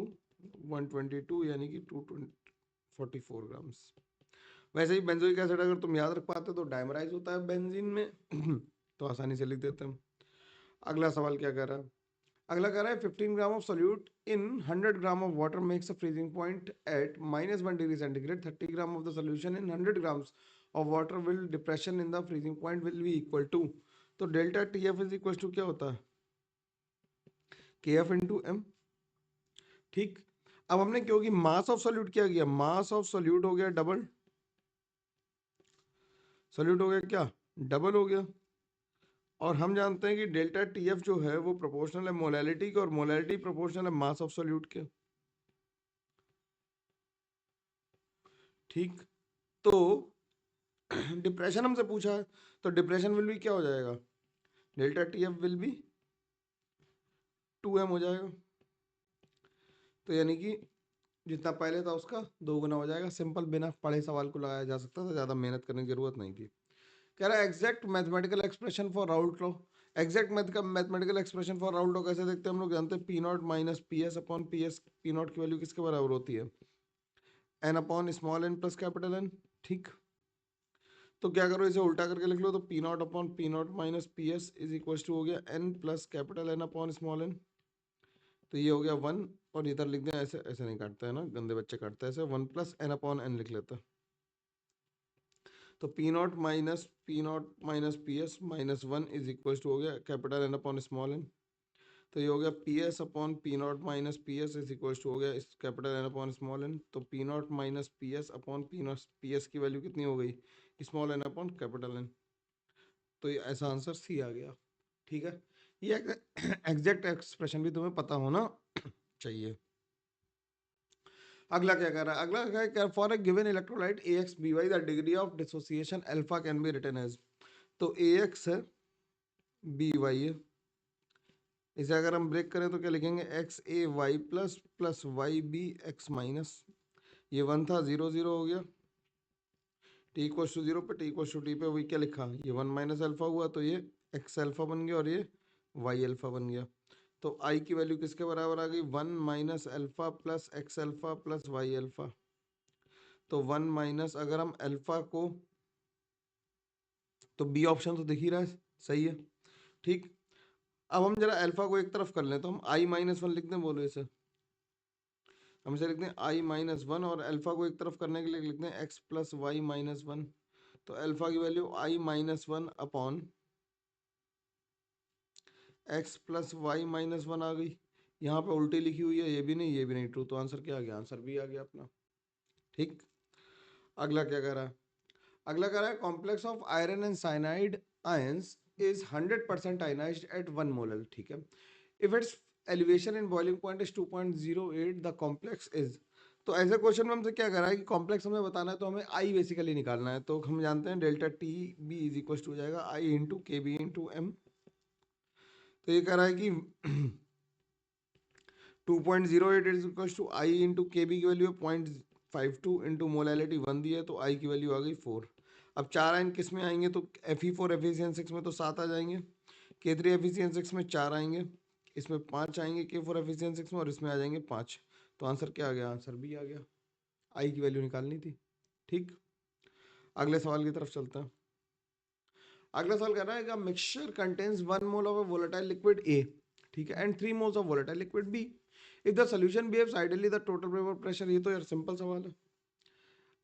122 यानी कि 244 ग्राम्स। वैसे ही बेंजोइक एसिड अगर तुम याद रख पाते तो डायमराइज होता है बेंजीन में तो आसानी से लिख देते हैं। अगला सवाल क्या कह रहा है, अगला कह रहा है 15 gram of solute in 100 gram of water makes a freezing point at -1 degree centigrade, 30 gram of the solution in 100 grams of water will depression in the freezing point will be equal to, तो delta T F is equal to क्या होता है, के एफ इंटू एम। ठीक, अब हमने क्योंकि मास ऑफ सोल्यूट क्या किया, मास ऑफ सोल्यूट हो गया डबल, सोल्यूट हो गया क्या, डबल हो गया, और हम जानते हैं कि डेल्टा टी एफ जो है वो प्रोपोर्शनल है मोलैलिटी के, और मोलैलिटी प्रोपोर्शनल है मास ऑफ सोल्यूट के। ठीक, तो डिप्रेशन हमसे पूछा है, तो डिप्रेशन विल भी क्या हो जाएगा, delta T F will be 2m हो जाएगा, तो यानी कि जितना पहले था उसका 2 गुना हो जाएगा। सिंपल, बिना पढ़े सवाल को लगाया जा सकता था, ज़्यादा मेहनत करने की जरूरत नहीं थी। कह रहा है exact mathematical expression for Raoult law, exact mathematical expression for Raoult law कैसे देखते हैं हम लोग, जानते हैं P not minus P S upon P S, P nought की वैल्यू किसके बराबर होती है, n upon small n plus capital N. ठीक, तो क्या करो, इसे उल्टा करके लिख लो, तो P nought upon P not minus P S is equal to हो गया n plus capital N upon small N, तो ये हो गया 1, और इधर लिख दें, ऐसे ऐसे नहीं काटते हैं ना, गंदे बच्चे काटते हैं ऐसे, 1 प्लस एन अपॉन एन लिख लेते हैं, तो P not minus P S minus 1 is equal to हो गया capital N upon small N. तो ये हो गया P S upon P not minus P S is equal to हो गया capital N upon small N. तो P not minus P S upon P not P S की वैल्यू कितनी हो गई, small N upon capital N. तो ये ऐसा आंसर सी आ गया। ठीक है, ये एग्जैक्ट एक्सप्रेशन भी तुम्हें पता होना चाहिए। अगला क्या कह रहा है, अगला क्या कह, for a given electrolyte A X B Y the degree of dissociation alpha can be written as. तो ए एक्स है, बी वाई है, इसे अगर हम ब्रेक करें तो क्या लिखेंगे, X A Y plus plus Y B X minus, ये 1 था 0 0 हो गया, टी इक्वल्स टू 0 पे टी इक्वल्स टू टी पे वही क्या लिखा, ये 1 माइनस अल्फा हुआ तो ये एक्स अल्फा बन गया और ये वाई अल्फा बन गया। तो आई की वैल्यू किसके बराबर आ गई, 1 minus alpha plus x alpha plus y alpha. तो 1 माइनस अगर हम अल्फा को, तो बी ऑप्शन तो दिख ही रहा है, सही है। ठीक, अब हम जरा अल्फा को एक तरफ कर लें, तो हम आई माइनस 1 लिख दें, बोलो इसे, हम इसे लिखते हैं आई माइनस 1 और अल्फा को एक तरफ करने के लिए लिखते हैं एक्स प्लस वाई माइनस 1। तो अल्फा की value I minus 1 upon X plus Y minus 1 आ गई। यहाँ पे उल्टी लिखी हुई है, ये भी नहीं ये भी नहीं, ट्रू। तो आंसर क्या आ गया, आंसर भी आ गया अपना। ठीक, अगला क्या कह रहा है, अगला कह रहा है complex of iron and cyanide ions is 100% ionised at 1 molar. ठीक है, if its elevation in boiling point is 2.08 the complex is. तो ऐसे क्वेश्चन में हमसे क्या कर रहा है कि कॉम्प्लेक्स हमें बताना है, तो हमें आई बेसिकली निकालना है। तो हम जानते हैं delta T B is equal to हो जाएगा आई into K B into M. तो ये कह रहा है कि 2.08 is equal to I into K B की वैल्यू 0.52 इंटू मोलैलिटी 1 दी है, तो आई की वैल्यू आ गई 4। अब 4 आयन किस में आएंगे, तो Fe4 Fe6 में तो 7 आ जाएंगे, K3 Fe6 में 4 आएंगे, इसमें 5 आएंगे K4 Fe6 में, और इसमें आ जाएंगे 5। तो आंसर क्या आ गया, आंसर बी आ गया, आई की वैल्यू निकालनी थी। ठीक, अगले सवाल की तरफ चलते हैं। अगला सवाल कह रहा है कि mixture contains 1 mole of volatile liquid A, ठीक है, and 3 moles of volatile liquid B. If the solution behaves ideally the total vapour pressure, ये तो यार सिंपल सवाल है।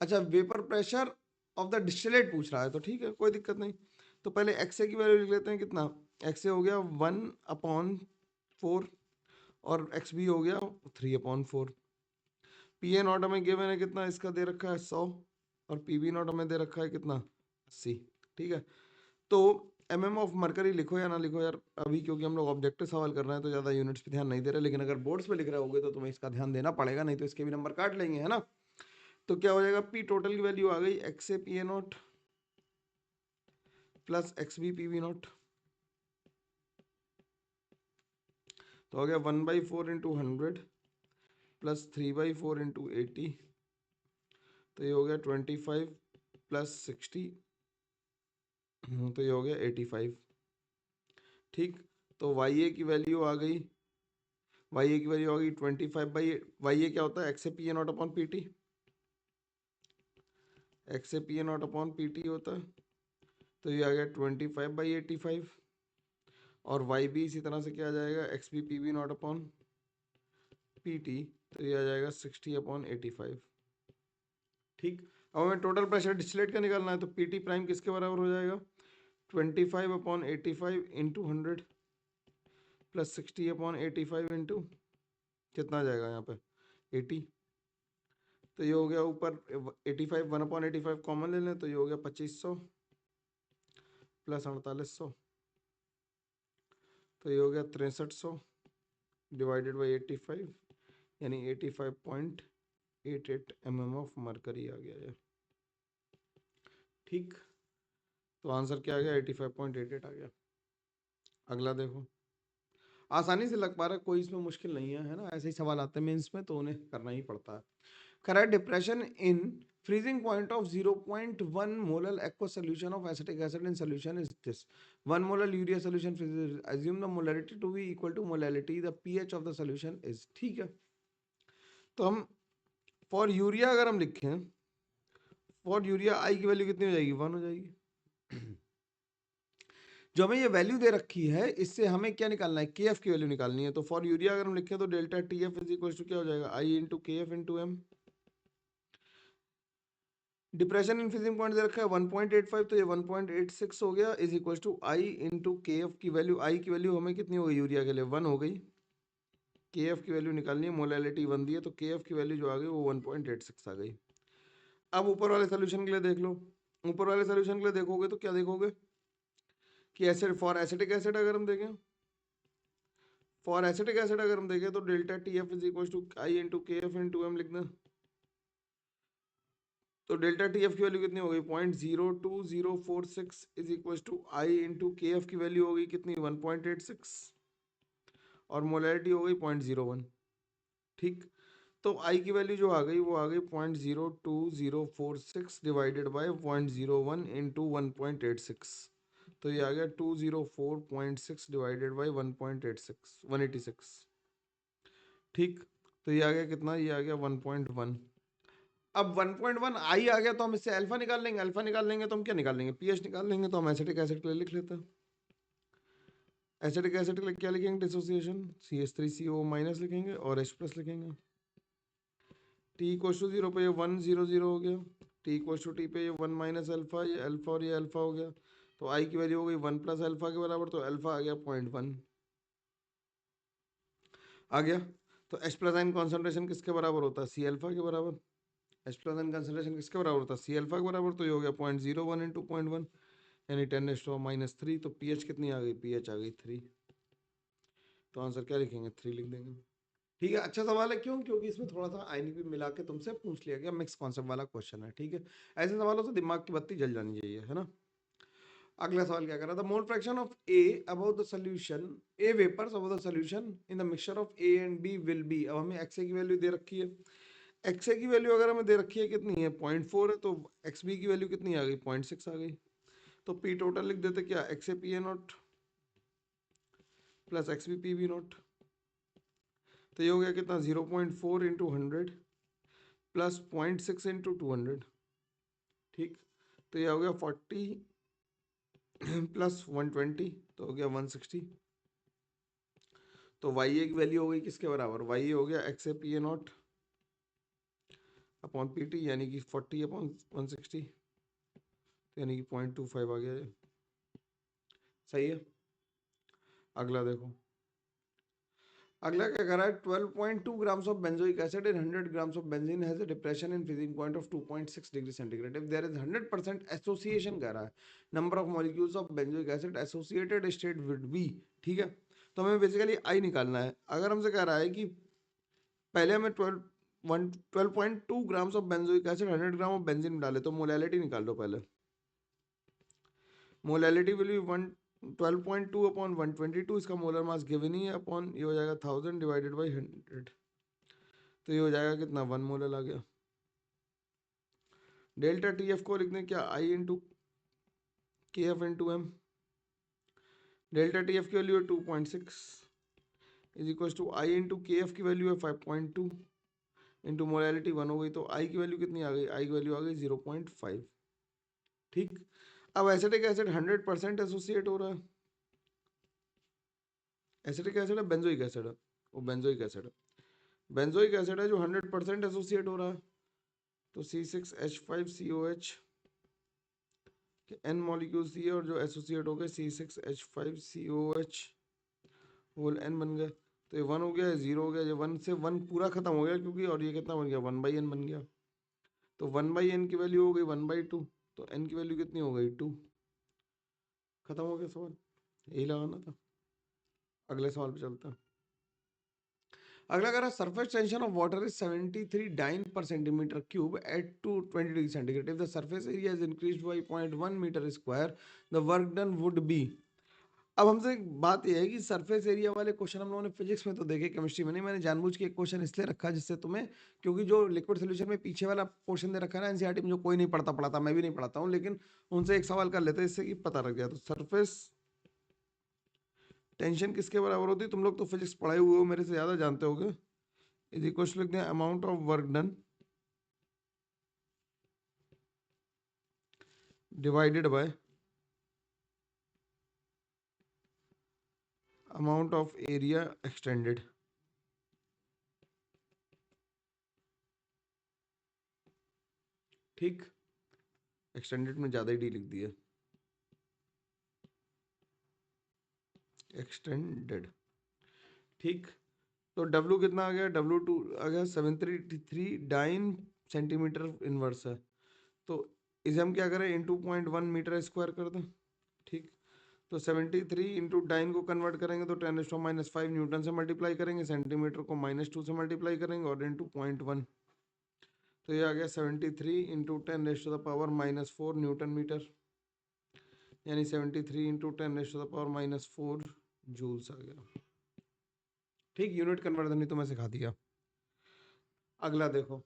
अच्छा, vapour pressure of the distillate पूछ रहा है, तो ठीक है कोई दिक्कत नहीं। तो पहले एक्सए की वैल्यू लिख लेते हैं, कितना एक्सए हो गया 1/4 और एक्स बी हो गया 3/4। पी ए नॉट हमें गिवन है कितना, इसका दे रखा है 100 और पी बी नॉट हमें दे रखा है कितना 80। ठीक है, तो एम ऑफ मरकरी लिखो या ना लिखो यार अभी, क्योंकि हम लोग ऑब्जेक्टिव सवाल कर रहे हैं तो ज़्यादा यूनिट्स पे ध्यान नहीं दे रहे, लेकिन अगर बोर्ड्स पे लिख रहे होगे तो तुम्हें इसका ध्यान देना पड़ेगा, नहीं तो इसके भी नंबर काट लेंगे, है ना। तो क्या हो जाएगा, पी टोटल की वैल्यू आ गई X A P A not plus x B P B naught, तो हो गया 1/4 इंटू 100 प्लस 3/4 इंटू 80, तो ये हो गया 25 प्लस 60, तो ये हो गया 85। ठीक, तो वाई ए की वैल्यू आ गई, वाई ए की वैल्यू आ गई 25/, वाई ए क्या होता है, x A P A not upon P T, x A P A not upon P T होता है। तो ये आ गया 25/85, और वाई बी इसी तरह से क्या आ जाएगा, X B P B not upon P T, तो ये आ जाएगा 60/85। ठीक, अब हमें टोटल प्रेशर डिस्टिलेट का निकालना है, तो पी टी प्राइम किसके बराबर हो जाएगा, 25/85 इंटू 100 प्लस 60/85 इंटू कितना आ जाएगा यहाँ पे 80। तो ये हो गया ऊपर 85, 1/85 कॉमन ले लें, तो ये हो गया 2500 प्लस 4800, तो ये हो गया 6300 डिवाइडेड बाई 85, यानी 85.88 ऑफ मरकरी आ गया है। ठीक, तो आंसर क्या आ गया, 85.88 आ गया। अगला देखो, आसानी से लग पा रहा है, कोई इसमें मुश्किल नहीं है ना, ऐसे ही सवाल आते हैं मेंस में तो उन्हें करना ही पड़ता है। Correct depression in freezing point of 0.1 molar aqueous solution of acetic acid in solution is this. 1 molar urea solution freezes, assume the molarity to be equal to molality the pH of the solution is। ठीक है, तो हम फॉर यूरिया अगर हम लिखें, फॉर यूरिया आई की वैल्यू कितनी हो जाएगी, 1 हो जाएगी। जो हमें ये वैल्यू दे रखी है, इससे हमें क्या निकालना है, के एफ की वैल्यू निकालनी है। तो फॉर यूरिया अगर हम लिखें तो delta T F is equal to क्या हो जाएगा, आई into K F into M. Depression in freezing point दे रखा है 1.85, तो ये 1.86 हो गया is equal to I into K F की वैल्यू। आई की वैल्यू हमें कितनी हो गई यूरिया के लिए 1 हो गई। के एफ की वैल्यू निकालनी है, मोलैलिटी 1 दी है, तो के एफ की वैल्यू जो आ गई वो 1.86 आ गई। अब ऊपर वाले सोल्यूशन के लिए देख लो। ऊपर वाले सोल्यूशन के लिए देखोगे तो क्या देखोगे कि एसिड फॉर एसिटिक एसिड अगर हम देखें, फॉर एसिटिक एसिड अगर हम देखें तो delta T F is equal to I into K F into M लिखना। तो डेल्टा टी एफ की वैल्यू कितनी हो गई 0.02046 is equal to I into K F की वैल्यू हो गई कितनी 1.86 और मोलैरिटी हो गई 0.01। ठीक, तो आई की वैल्यू जो आ गई वो आ गई 0.02046 डिवाइडेड बाय 0.01 इंटू 1.86, तो ये आ गया 204.6 डिवाइडेड बाय 1.86 ठीक, तो ये आ गया कितना, ये आ गया 1.1। अब 1.1 आई आ गया तो हम इससे अल्फा निकाल लेंगे, अल्फा निकाल लेंगे तो हम क्या निकाल लेंगे पीएच निकाल लेंगे, तो हम एसिटिक एसिड के लिए लिख लेते हैं। एसिटिक एसिड के लिए क्या लिखेंगे डिसोसिएशन CH3CO माइनस लिखेंगे और H प्लस लिखेंगे। T इक्वल टू 0 पे ये 1 0 0 हो गया, T इक्वल टू T पे ये 1 माइनस अल्फा, ये अल्फा और ये अल्फा हो गया, तो आई की वैल्यू हो गई 1 प्लस अल्फा के बराबर, तो अल्फा आ गया 0.1 आ गया। तो H प्लस आयन कॉन्सेंट्रेशन किसके बराबर होता है, सी अल्फा के बराबर। H प्लस आयन कंसंट्रेशन किसके बराबर होता है, सी अल्फा के बराबर, तो ये हो गया 0.01 इंटू 0.1 यानी 10⁻³ तो पीएच कितनी आ गई, पीएच आ गई 3। तो आंसर क्या लिखेंगे 3 लिख देंगे। ठीक है, अच्छा सवाल है, क्यों, क्योंकि इसमें थोड़ा सा आयनिक भी मिला के तुमसे पूछ लिया गया, मिक्स कॉन्सेप्ट वाला क्वेश्चन है। ठीक है, ऐसे सवालों से दिमाग की बत्ती जल जानी चाहिए, है ना। अगला सवाल क्या कर रहा था, mole fraction of A about the solution, A vapours about the solution in the mixture of A and B will be. अब हमें एक्सए की वैल्यू दे रखी है, एक्सए की वैल्यू अगर हमें दे रखी है कितनी है 0.4 है, तो एक्स बी की वैल्यू कितनी आ गई 0.6 आ गई। तो पी टोटल लिख देते क्या, X A P A not plus x B P B naught, तो ये हो गया कितना 0.4 इंटू 100 प्लस 0.6 इंटू 200। ठीक, तो ये हो गया 40 प्लस 120, तो हो गया 160। तो वाई ए की वैल्यू हो गई किसके बराबर, वाई ए हो गया x A P A not upon P T, यानी कि 40 अपॉन 160, यानी कि 0.25 आ गया ये। सही है। अगला देखो, अगला क्या कर रहा है, 12.2 grams of benzoic acid in 100 grams of benzene has a depression in freezing point of 2.6 degree centigrade if there is 100% association कह रहा है, number of molecules of benzoic acid associated state would be। ठीक है, तो हमें बेसिकली आई निकालना है। अगर हमसे कह रहा है कि पहले हमें 12.2 grams of benzoic acid 100 gram of benzene डाले, तो मोलैलिटी निकाल लो पहले। मोलैलिटी विल बी 12.2 अपॉन 122, इसका मोलर मास गिवन ही है, अपॉन ये हो जाएगा 1000 डिवाइडेड बाई 100, तो ये हो जाएगा कितना 1 मोलर आ गया। डेल्टा टी एफ को लिखने क्या, I into K F into M. Delta T F की वैल्यू है 2.6 is equal to I into K F की वैल्यू है 5.2 इंटू मोलैलिटी 1 हो गई, तो आई की वैल्यू कितनी आ गई, आई की वैल्यू आ गई 0.5। ठीक, अब एसिटिक एसिड 100% एसोसिएट हो रहा है, एसिटिक एसिड है बेंजोइक एसिड है, वो बेंजोइक एसिड है, बेंजोइक एसिड है जो 100% एसोसिएट हो रहा है, तो C6H5COH के N मॉलिक्यूल्स दिए और जो एसोसिएट हो गए C6H5COH होल N बन गया, तो ये 1 हो गया, ये 0 हो गया, ये 1 से 1 पूरा खत्म हो गया क्योंकि, और ये कितना बन गया 1/n बन गया, तो 1/n की वैल्यू हो गई 1/2, तो n की वैल्यू कितनी हो गई 2। खत्म हो गया सवाल, यही लगाना था। अगले सवाल पे चलता है। अगला कह रहा है surface tension of water is 73 dyne पर centimetre cube at two 20 degree centigrade if the surface area is increased by 0.1 metre square the work done would be. अब हमसे एक बात यह है कि सरफेस एरिया वाले क्वेश्चन हम लोगों ने फिजिक्स में तो देखे, केमिस्ट्री में नहीं। मैंने जानबूझ के एक क्वेश्चन इसलिए रखा जिससे तुम्हें, क्योंकि जो लिक्विड सोल्यूशन में पीछे वाला पोर्शन दे रखा है ना एनसीईआरटी में, जो कोई नहीं पढ़ता, मैं भी नहीं पढ़ाता हूँ, लेकिन उनसे एक सवाल कर लेते हैं इससे कि पता लग गया। तो सरफेस टेंशन किसके बराबर होती है, तुम लोग तो फिजिक्स पढ़ाए हुए हो, मेरे से ज़्यादा जानते होगे। इज इक्वल टू लिखते हैं amount of work done divided by amount of area extended. ठीक, एक्सटेंडेड में ज़्यादा ही डी लिख दिया, एक्सटेंडेड। ठीक, तो W कितना आ गया, W2 आ गया 733 सेंटीमीटर इनवर्स है। तो इसे हम क्या करें, इंटू 0.1 मीटर स्क्वायर कर दें। ठीक, तो 73 इंटू डाइन को कन्वर्ट करेंगे तो 10⁻⁻5 न्यूटन से मल्टीप्लाई करेंगे, सेंटीमीटर को -2 से मल्टीप्लाई करेंगे और इंटू 0.1, तो ये आ गया 73 इंटू 10⁻⁻4 न्यूटन मीटर, यानी 73 इंटू 10⁻⁻4 जूल्स आ गया। ठीक, यूनिट कन्वर्जन ही तो मैं सिखा दिया। अगला देखो,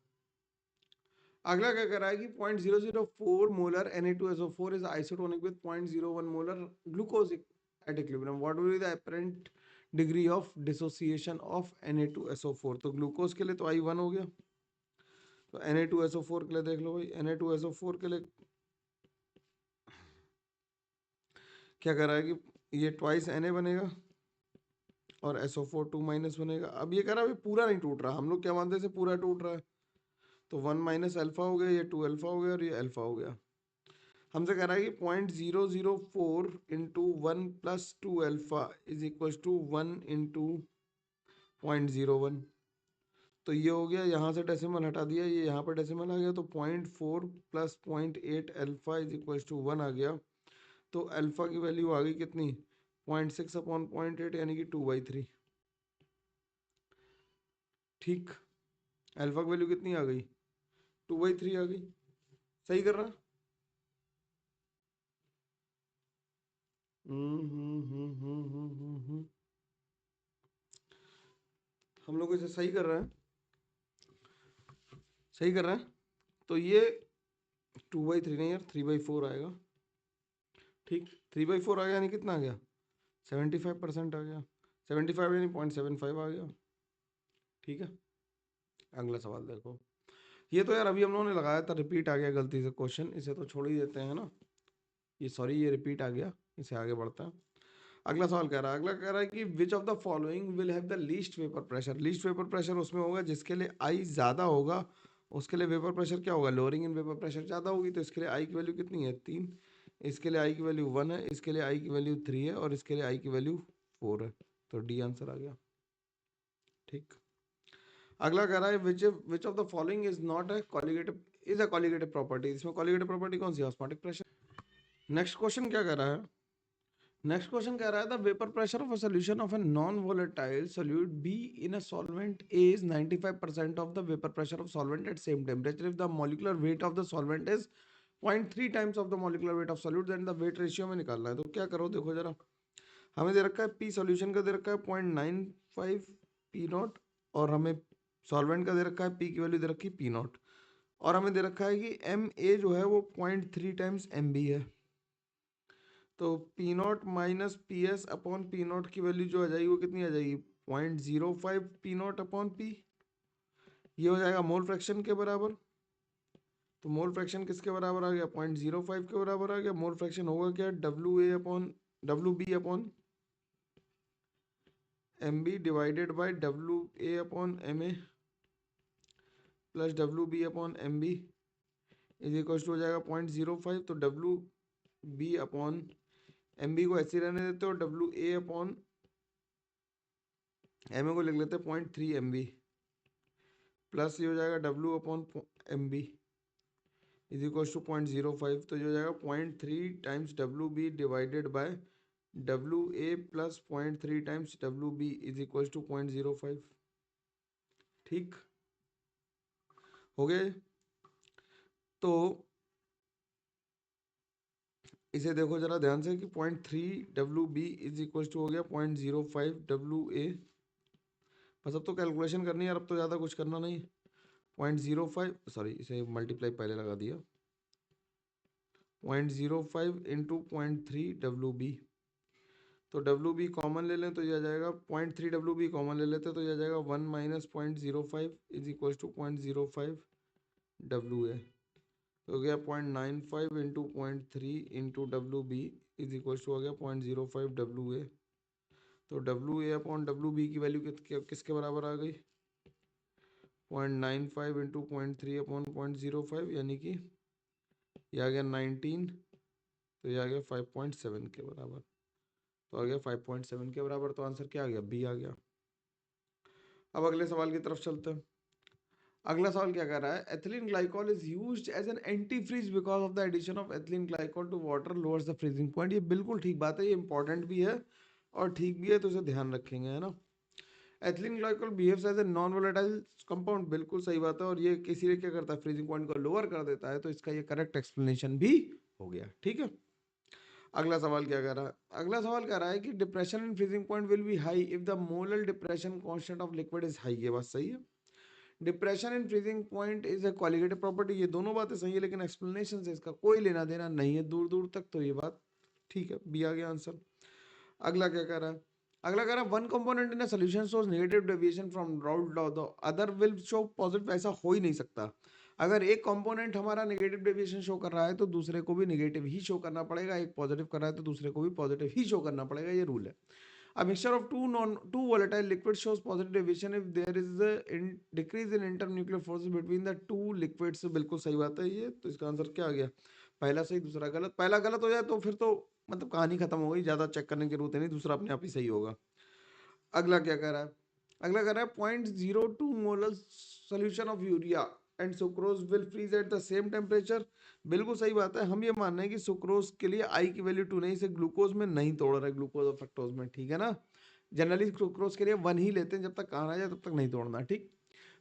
अगला क्या कर रहा है कि 0.004 molar Na2SO4 is isotonic with 0.01 molar glucose at equilibrium, what will be the apparent degree of dissociation of Na2SO4। तो ग्लूकोज के लिए तो I1 हो गया, तो Na2SO4 के लिए देख लो भाई, Na2SO4 के लिए क्या कर रहा है कि ये ट्वाइस Na बनेगा और SO4 2- बनेगा। अब ये कह रहा है भाई पूरा नहीं टूट रहा, हम लोग क्या मानते हैं पूरा टूट रहा है, तो 1 - अल्फा हो गया, ये 2 अल्फा हो गया और ये अल्फा हो गया। हमसे कह रहा है कि 0.004 into 1 + 2 alpha is equal to 1 into 0.01। तो ये हो गया, यहाँ से डेसिमल हटा दिया, ये यहाँ पर डेसिमल आ गया, तो 0.4 + 0.8 अल्फा इज इक्वल टू 1 आ गया। तो अल्फा की वैल्यू आ गई कितनी, 0.6/0.8 यानी कि 2/3। ठीक, अल्फा की वैल्यू कितनी आ गई, 2/3 आ गई। सही कर रहा, हम लोग इसे सही कर रहे हैं, सही कर रहे हैं। तो ये 2/3 नहीं यार, 3/4 आएगा। ठीक, 3/4 आ गया यानी कितना आ गया, 75% आ गया, 75 यानी 0.75 आ गया। ठीक है, अगला सवाल देखो, ये तो यार अभी हम लोगों ने लगाया था, रिपीट आ गया गलती से क्वेश्चन, इसे तो छोड़ ही देते हैं ना, ये सॉरी ये रिपीट आ गया, इसे आगे बढ़ता है। अगला सवाल कह रहा है, अगला कह रहा है कि विच of the following will have the least vapour pressure. Least vapour pressure उसमें होगा जिसके लिए आई ज़्यादा होगा, उसके लिए वेपर प्रेशर क्या होगा, लोअरिंग इन वेपर प्रेशर ज़्यादा होगी। तो इसके लिए आई की वैल्यू कितनी है, 3, इसके लिए आई की वैल्यू 1 है, इसके लिए आई की वैल्यू 3 है और इसके लिए आई की वैल्यू 4 है। तो डी आंसर आ गया। ठीक, अगला कह रहा है which of the following is not a colligative, is a colligative property. इसमें कॉलिगेटिव प्रॉपर्टी कौन सी है, ऑस्मोटिक प्रेशर। नेक्स्ट क्वेश्चन क्या कह रहा है, नेक्स्ट क्वेश्चन कह रहा है the vapour pressure of a solution of a non volatile solute B in a solvent A is 95% of the vapour pressure of solvent at same temperature if the molecular weight of the solvent is 0.3 times of the molecular weight of solute, then the weight ratio में निकालना है। तो क्या करो, देखो जरा, हमें दे रखा है पी सॉल्यूशन का दे रखा है 0.95 पी नॉट, और हमें सॉल्वेंट का दे रखा है पी की वैल्यू दे रखी है पी नॉट, और हमें दे रखा है कि एम ए जो है वो 0.3 टाइम्स एम बी है। तो P not minus P S upon P nought की वैल्यू जो आ जाएगी वो कितनी आ जाएगी, 0.05 पी नॉट अपॉन पी, ये हो जाएगा मोल फ्रैक्शन के बराबर। तो मोल फ्रैक्शन किसके बराबर आ गया, 0.05 के बराबर आ गया। मोल फ्रैक्शन होगा क्या, W B upon M B divided by WA upon MA plus WB upon MB is equal to हो जाएगा 0.05। तो WB अपॉन MB को ऐसे रहने देते हो, WA अपॉन MA को लिख लेते हैं 0.3 MB प्लस ये हो जाएगा W upon MB is equal to 0.05। तो ये हो जाएगा 0.3 times WB divided by WA plus 0.3 times WB is equal to 0.05। ठीक हो गए, तो इसे देखो जरा ध्यान से कि 0.3 WB इज इक्वल टू हो गया 0.05 WA। बस अब तो कैलकुलेशन करनी है, अब तो ज़्यादा कुछ करना नहीं। 0.05 सॉरी, इसे मल्टीप्लाई पहले लगा दिया, 0.05 इंटू 0.3 WB। तो WB कॉमन ले लें तो यह आ जाएगा 0.3 WB कॉमन ले लेते तो यह आ जाएगा 1 minus 0.05 is equal to 0.05 WA। तो हो गया 0.95 into 0.3 into WB is equal to हो गया 0.05 WA। तो WA अपॉन WB की वैल्यू किसके बराबर आ गई, 0.95 इंटू 0.3 अपॉन 0.05 यानी कि ये आ गया 19, तो ये आ गया 5.7 के बराबर, तो आ गया 5.7 के बराबर, तो आंसर क्या आ गया, बी आ गया। अब अगले सवाल की तरफ चलते हैं। अगला सवाल क्या कर रहा है, ethylene glycol is used as an antifreeze because of the addition of ethylene glycol to water lowers the freezing point. ये बिल्कुल ठीक बात है, ये इंपॉर्टेंट भी है और ठीक भी है, तो इसे ध्यान रखेंगे, है ना। Ethylene glycol behaves as a non volatile compound, बिल्कुल सही बात है, और ये किसी क्या करता है, फ्रीजिंग पॉइंट को लोअर कर देता है, तो इसका ये करेक्ट एक्सप्लेनेशन भी हो गया, ठीक है। अगला सवाल क्या कर रहा है, अगला सवाल कह रहा है कि depression in freezing point will B high if the molar depression constant of liquid is high. ये बात सही है। Depression in freezing point is a qualitative property, ये दोनों बातें सही है, लेकिन एक्सप्लेनेशन से इसका कोई लेना देना नहीं है दूर दूर तक, तो ये बात ठीक है, बी आ गया आंसर। अगला क्या कह रहा है, अगला कह रहा है one component in a solution shows negative deviation from Raoult's law the other will show positive. ऐसा हो ही नहीं सकता। अगर एक कंपोनेंट हमारा नेगेटिव डेविएशन शो कर रहा है तो दूसरे को भी नेगेटिव ही शो करना पड़ेगा, एक पॉजिटिव कर रहा है तो दूसरे को भी पॉजिटिव ही शो करना पड़ेगा, ये रूल है। A mixture of two volatile liquids shows positive deviation if there is a decrease in internuclear forces between the two liquids। बिल्कुल सही बात है ये, तो इसका आंसर क्या आ गया, पहला सही दूसरा गलत। पहला गलत हो जाए तो फिर तो मतलब कहानी खत्म हो गई, ज्यादा चेक करने की जरूरत नहीं, दूसरा अपने आप ही सही होगा। अगला क्या कह रहा है, अगला कह रहा है 0.02 molar solution of urea and sucrose will freeze at the same temperature. बिल्कुल सही बात है, हम ये मान रहे हैं कि सुक्रोज के लिए आई की वैल्यू 2 नहीं, इसे ग्लूकोज में नहीं तोड़ रहा है, ग्लूकोज और फ्रक्टोज में, ठीक है ना। जनरली सुक्रोज के लिए 1 ही लेते हैं, जब तक कहा जाए तब तक नहीं तोड़ना, ठीक।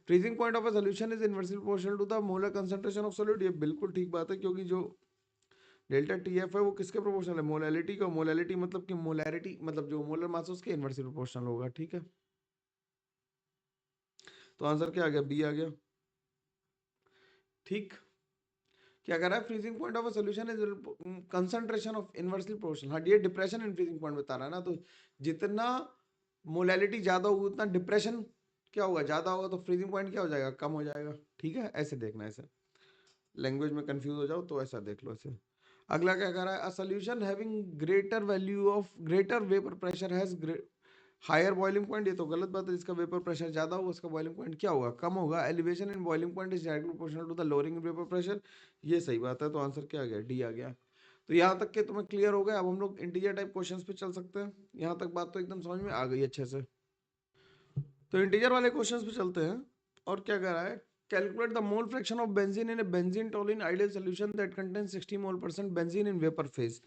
Freezing point of a solution is inversely proportional to the molar concentration of solute. ये बिल्कुल ठीक बात है, क्योंकि जो डेल्टा टी एफ है वो किसके प्रोपोर्शनल है, मोलैलिटी का। मोलैलिटी मतलब कि मोलैरिटी मतलब जो मोलर मास है उसके इनवर्सली प्रोपोर्शनल होगा, ठीक है। तो आंसर क्या आ गया, बी आ गया, ठीक। क्या कर रहा है, freezing point of a solution is concentration of inversely proportional. हाँ, ये डिप्रेशन इन फ्रीजिंग पॉइंट बता रहा है ना, तो जितना मोलैलिटी ज्यादा होगी उतना डिप्रेशन क्या होगा, ज्यादा होगा, तो फ्रीजिंग पॉइंट क्या हो जाएगा, कम हो जाएगा, ठीक है। ऐसे देखना, ऐसे लैंग्वेज में कंफ्यूज हो जाओ तो ऐसा देख लो ऐसे। अगला क्या कर रहा है, a solution having greater value of greater vapour pressure has higher boiling point. ये तो गलत बात है, जिसका वेपर प्रेशर ज्यादा होगा उसका बॉइलिंग पॉइंट क्या होगा, कम होगा। Elevation in boiling point is directly proportional to the lowering in vapour pressure. ये सही बात है, तो आंसर क्या आ गया, डी आ गया। तो यहाँ तक के तुम्हें क्लियर हो गया। अब हम लोग इंटीजर टाइप क्वेश्चंस पे चल सकते हैं। यहाँ तक बात तो एकदम समझ में आ गई अच्छे से। तो इंटीजर वाले क्वेश्चंस पे चलते हैं। और क्या कह रहा है, calculate the mole fraction of benzene in A benzene toluene ideal solution that contain 60 mole% benzene in vapour phase.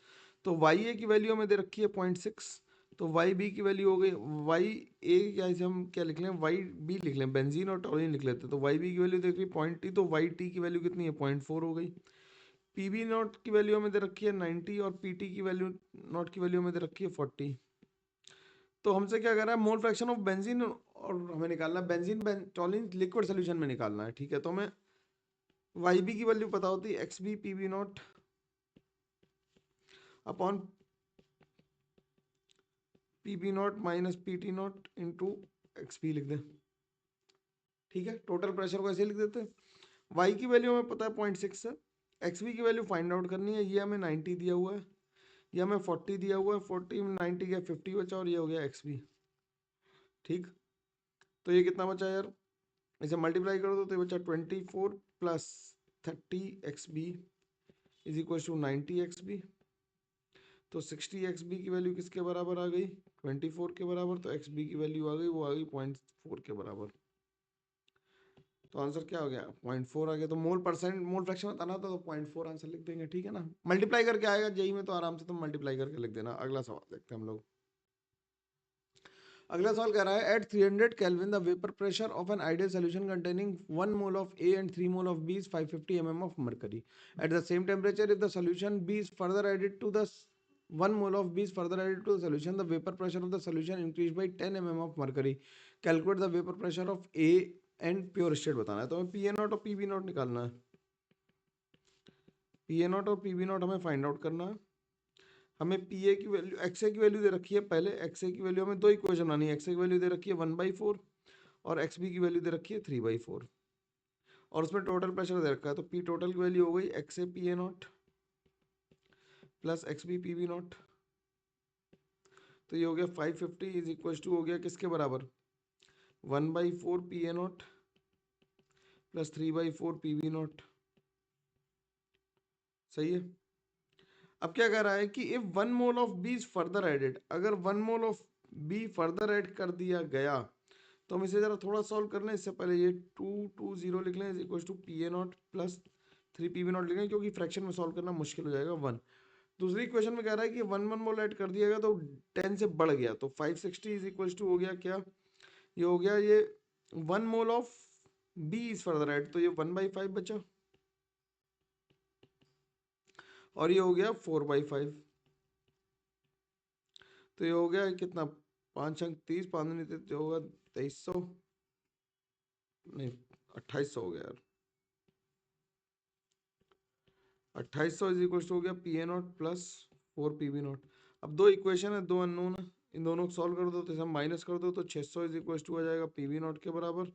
तो वाई ए की वैल्यू हमें दे रखी है 0.6, तो वाई बी की वैल्यू हो गई वाई ए, या इसे हम क्या लिख लें, वाई बी लिख लें, बेंजीन और टोलिन लिख लेते हैं। तो वाई बी की वैल्यू देख रही 0.t, तो वाई टी की वैल्यू कितनी है, 0.4 हो गई। पी बी नॉट की वैल्यू हमें दे रखी है 90, और पी टी की वैल्यू नॉट की वैल्यू हमें दे रखी है 40। तो हमसे क्या कर रहा है, मोल फ्रैक्शन ऑफ बेंजीन, और हमें निकालना है बेंजीन टोलिन लिक्विड सोल्यूशन में निकालना है, ठीक है। तो हमें वाई बी की वैल्यू पता होती है X B P B not upon P B not minus P T naught into X B लिख दें, ठीक है। टोटल प्रेशर को ऐसे लिख देते हैं। वाई की वैल्यू हमें पता है 0.6 है, एक्स बी की वैल्यू फाइंड आउट करनी है। ये हमें 90 दिया हुआ है, ये हमें 40 दिया हुआ है, 40 में 90 गया 50 बचा, और ये हो गया एक्स बी, ठीक। तो ये कितना बचा यार, इसे मल्टीप्लाई कर दो तो ये बचा 24 plus 30 X B is equal to 90 X B. तो 60 एक्स बी की वैल्यू किसके बराबर आ गई, 24 के बराबर। तो एक्स बी की वैल्यू आ गई, वो आ गई 0.4 के बराबर। तो आंसर क्या हो गया, 0.4 आ गया। तो मोल फ्रैक्शन बताना था तो 0.4 आंसर लिख देंगे, ठीक है ना। मल्टीप्लाई करके आएगा जेई में, तो आराम से तुम मल्टीप्लाई करके लिख देना। अगला सवाल देखते हैं हम लोग। अगला सवाल कह रहा है, at 300 kelvin the vapour pressure of an ideal solution containing 1 mole of A and 3 mole of B is 550 mm of mercury. At the same temperature if the solution B is further added to the 1 mole of B is further added to the solution, the vapor pressure of the solution increased by 10 mm of mercury. Calculate the vapor pressure of A and pure state बताना है। तो हमें पी ए नॉट और पी बी नॉट निकालना है। पी ए नॉट और पी बी नॉट हमें फाइंड आउट करना है। हमें पी ए की वैल्यू, एक्स ए की वैल्यू दे रखी है पहले। एक्स ए की वैल्यू हमें दो इक्वेशन बनानी है। एक्स ए की वैल्यू दे रखी है 1/4, और एक्स बी की वैल्यू दे रखी है 3/4, और उसमें टोटल प्रेशर दे रखा है। तो पी टोटल की वैल्यू हो गई X A P A not plus x B P B naught. तो ये हो गया 550 इज इक्वल टू हो गया किसके बराबर, 1/4 P A not plus 3/4 P B naught. सही है। अब क्या कह रहा है कि if 1 mole of B is further added, अगर 1 mole of B further add कर दिया गया तो हम इसे जरा थोड़ा सॉल्व कर लें। इससे पहले ये 220 लिख लें, is equal to P A not plus 3 P B naught लिख लें, क्योंकि फ्रैक्शन में सॉल्व करना मुश्किल हो जाएगा। 1 दूसरी इक्वेशन में कह रहा है कि 1 मोल ऐड कर दिया गया तो 10 से बढ़ गया, तो 560 इज इक्वल टू हो गया क्या, ये हो गया ये 1 mole of B is further add, तो ये 1/5 बचा, और ये हो गया 4/5, तो ये हो गया कितना, 5 अंक 30, 5 होगा 2300, नहीं 2800 हो गया यार, 2800 इज इक्वल टू हो गया P A not plus 4 P B not. अब दो इक्वेशन है, दो अननोन है, इन दोनों को सॉल्व कर दो तो हम माइनस कर दो तो 600 इज इक्वल टू आ जाएगा पी बी नॉट के बराबर,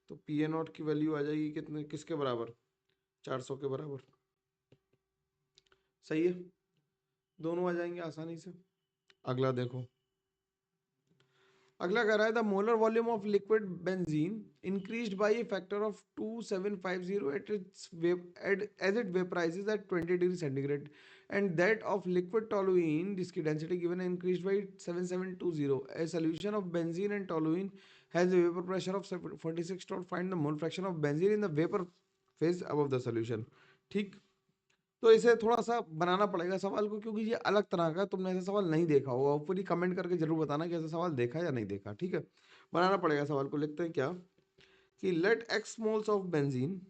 तो पी ए नॉट की वैल्यू आ जाएगी कितने, किसके बराबर, 400 के बराबर। सही है, दोनों आ जाएंगे आसानी से। अगला देखो, अगला कह रहा है the molar volume of liquid benzene increased by a factor of 2750 at its as it vaporises at 20 degree centigrade and that of liquid toluene जिसकी डेंसिटी गिवन है increased by 7720। A solution of benzene and toluene has a vapor pressure of 46 to find the mole fraction of benzene in the vapor phase above the solution। ठीक, तो इसे थोड़ा सा बनाना पड़ेगा सवाल को, क्योंकि ये अलग तरह का, तुमने ऐसा सवाल नहीं देखा होगा, ऊपर ही कमेंट करके जरूर बताना कि ऐसा सवाल देखा या नहीं देखा। ठीक है, बनाना पड़ेगा सवाल को। लिखते हैं क्या कि let X moles of benzene,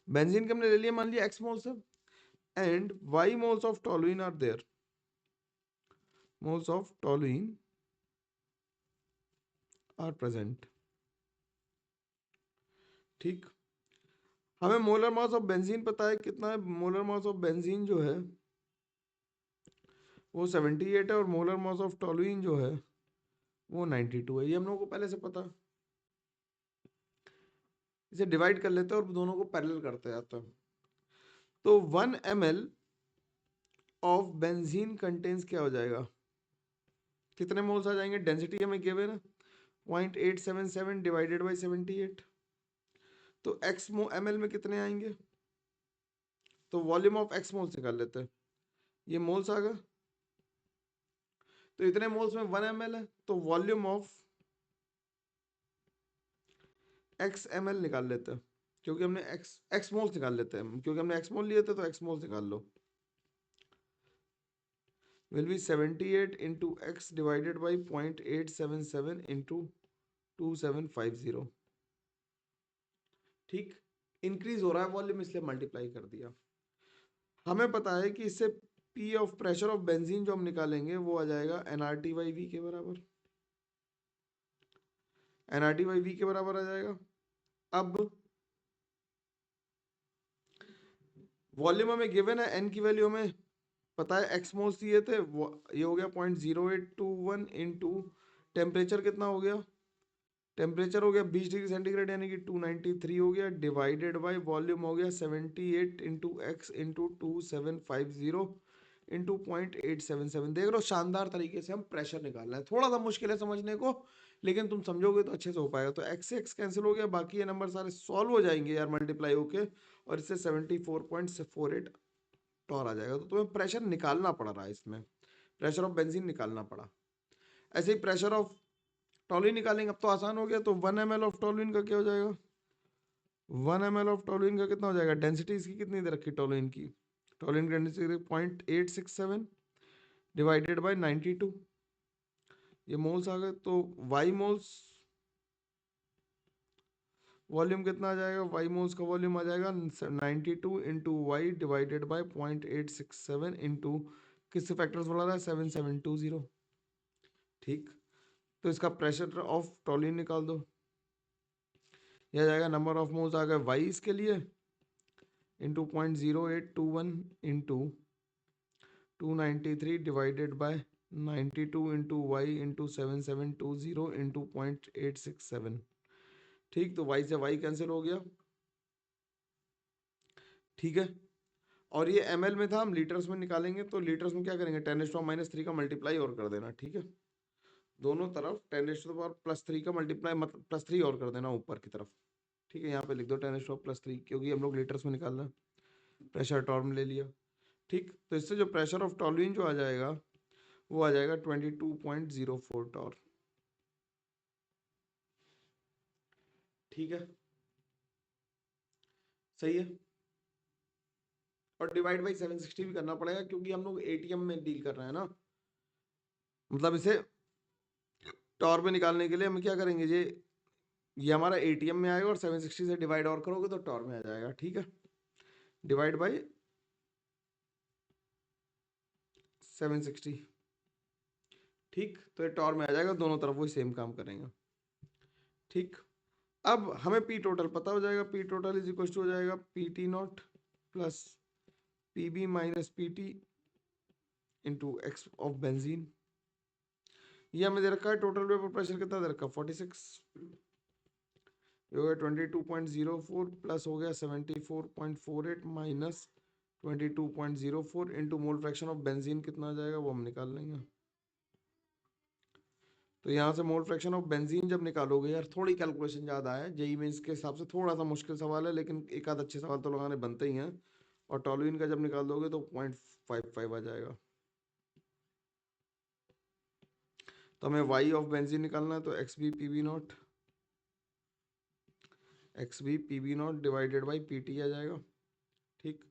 benzene के हमने ले लिया, मान लिया एक्स मोल्स है, and Y moles of toluene are there, moles of toluene are present. ठीक, हमें मोलर मास ऑफ बेंजीन पता है कितना है, मोलर मास ऑफ बेंजीन जो है वो 78 है, और मोलर मास ऑफ टोलुइन जो है वो 92 है, ये हम लोगों को पहले से पता है। इसे डिवाइड कर लेते हैं और दोनों को पैरेलल करते जाते हैं। तो 1 ml ऑफ बेंजीन कंटेन्स क्या हो जाएगा, कितने मोल्स आ जाएंगे, डेंसिटी हमें गिवन है 0.877 डिवाइडेड बाई 78, तो x ml में कितने आएंगे, तो वॉल्यूम ऑफ x मोल्स निकाल लेते हैं, ये मोल्स आ गए, तो इतने मोल्स में 1 ml है, तो वॉल्यूम ऑफ x ml निकाल लेते हैं, क्योंकि हमने x मोल्स निकाल लेते हैं, क्योंकि हमने x मोल लिए थे, तो x मोल्स निकाल लो, will be 78 into x divided by 0.877 into 2750। ठीक, इंक्रीज हो रहा है वॉल्यूम इसलिए मल्टीप्लाई कर दिया। हमें पता है कि इससे P of pressure of benzene जो हम निकालेंगे वो आ जाएगा एनआरटी बाई वी के बराबर, एनआरटी बाई वी के बराबर आ जाएगा। अब वॉल्यूम हमें गिवन है, एन की वैल्यू हमें पता है, एक्स मोल्स दिए थे, ये हो गया 0.0821 इंटू टेम्परेचर कितना हो गया, टेम्परेचर हो गया 20 डिग्री सेंटीग्रेड यानी कि 293 हो गया, डिवाइडेड बाय वॉल्यूम हो गया 78 इंटू एक्स इंटू 2750 इंटू 0.877। देख लो शानदार तरीके से हम प्रेशर निकालना है, थोड़ा सा मुश्किल है समझने को, लेकिन तुम समझोगे तो अच्छे से हो पाएगा। तो एक्स से एक्स कैंसिल हो गया, बाकी ये नंबर सारे सॉल्व हो जाएंगे यार मल्टीप्लाई होके, और इससे 74.48 टॉर आ जाएगा। तो तुम्हें प्रेशर निकालना पड़ रहा है, इसमें प्रेशर ऑफ बेंजीन निकालना पड़ा। ऐसे ही प्रेशर ऑफ टोलुइन निकालेंगे, अब तो आसान हो गया। तो 1 ml ऑफ टोलुइन का क्या हो जाएगा, 1 ml ऑफ टोलुइन का कितना हो जाएगा, डेंसिटी इसकी कितनी दे रखी टोलुइन की, टोलुइन की डेंसिटी 0.867 डिवाइडेड बाय 92, ये मोल्स आ गए। तो वाई मोल्स वॉल्यूम कितना आ जाएगा, वाई मोल्स का वॉल्यूम आ जाएगा 92 into Y divided by 0.867 into किस फैक्टर्स बोला रहा है, 7720। ठीक, तो इसका प्रेशर ऑफ टोलुइन निकाल दो, यह जाएगा नंबर ऑफ मोल्स आ गए वाई इसके लिए into 0.0821 into 293 divided by 92 into Y into 7720 into 0.867। ठीक, तो वाई से वाई कैंसिल हो गया। ठीक है, और ये ml में था, हम लीटर्स में निकालेंगे, तो लीटर्स में क्या करेंगे, 10⁻³ का मल्टीप्लाई और कर देना। ठीक है, दोनों तरफ 10⁻³ +3 का मल्टीप्लाई, मतलब +3 और कर देना ऊपर की तरफ। ठीक है, यहाँ पे लिख दो 10⁻+3 क्योंकि हम लोग लीटर्स में निकालना है, प्रेशर टॉर्म ले लिया। ठीक, तो इससे जो प्रेशर ऑफ टॉलुइन जो आ जाएगा वो आ जाएगा 22.04 टॉर। ठीक है, सही है। और डिवाइड बाई 760 भी करना पड़ेगा क्योंकि हम लोग एटीएम में डील कर रहे हैं ना, मतलब इसे टॉर में निकालने के लिए हम क्या करेंगे, ये हमारा एटीएम में आएगा और 760 से डिवाइड और करोगे तो टॉर में आ जाएगा। ठीक है, डिवाइड बाई 760। ठीक, तो ये टॉर में आ जाएगा, दोनों तरफ वही सेम काम करेंगे। ठीक, अब हमें पी टोटल पता हो जाएगा, P total is equal to हो जाएगा P T naught plus P B minus P T into X of benzene. ये हमें दे रखा है टोटल वेपर प्रेशर कितना दे रखा है 46, ये हो गया 22.04 प्लस हो गया 74.48 minus 22.04 into mole fraction of benzene कितना आ जाएगा वो हम निकाल लेंगे। तो यहाँ से मोल फ्रैक्शन ऑफ बेंजीन जब निकालोगे, यार थोड़ी कैलकुलेशन ज़्यादा है, जेई मेंस के हिसाब से थोड़ा सा मुश्किल सवाल है, लेकिन एक आध अच्छे सवाल तो लगाने बनते ही हैं। और टॉलुइन का जब निकाल दोगे तो 0.55 आ जाएगा। तो हमें वाई ऑफ बेंजीन निकालना है, तो x B P B naught, X B P B not divided by P T आ जाएगा। ठीक,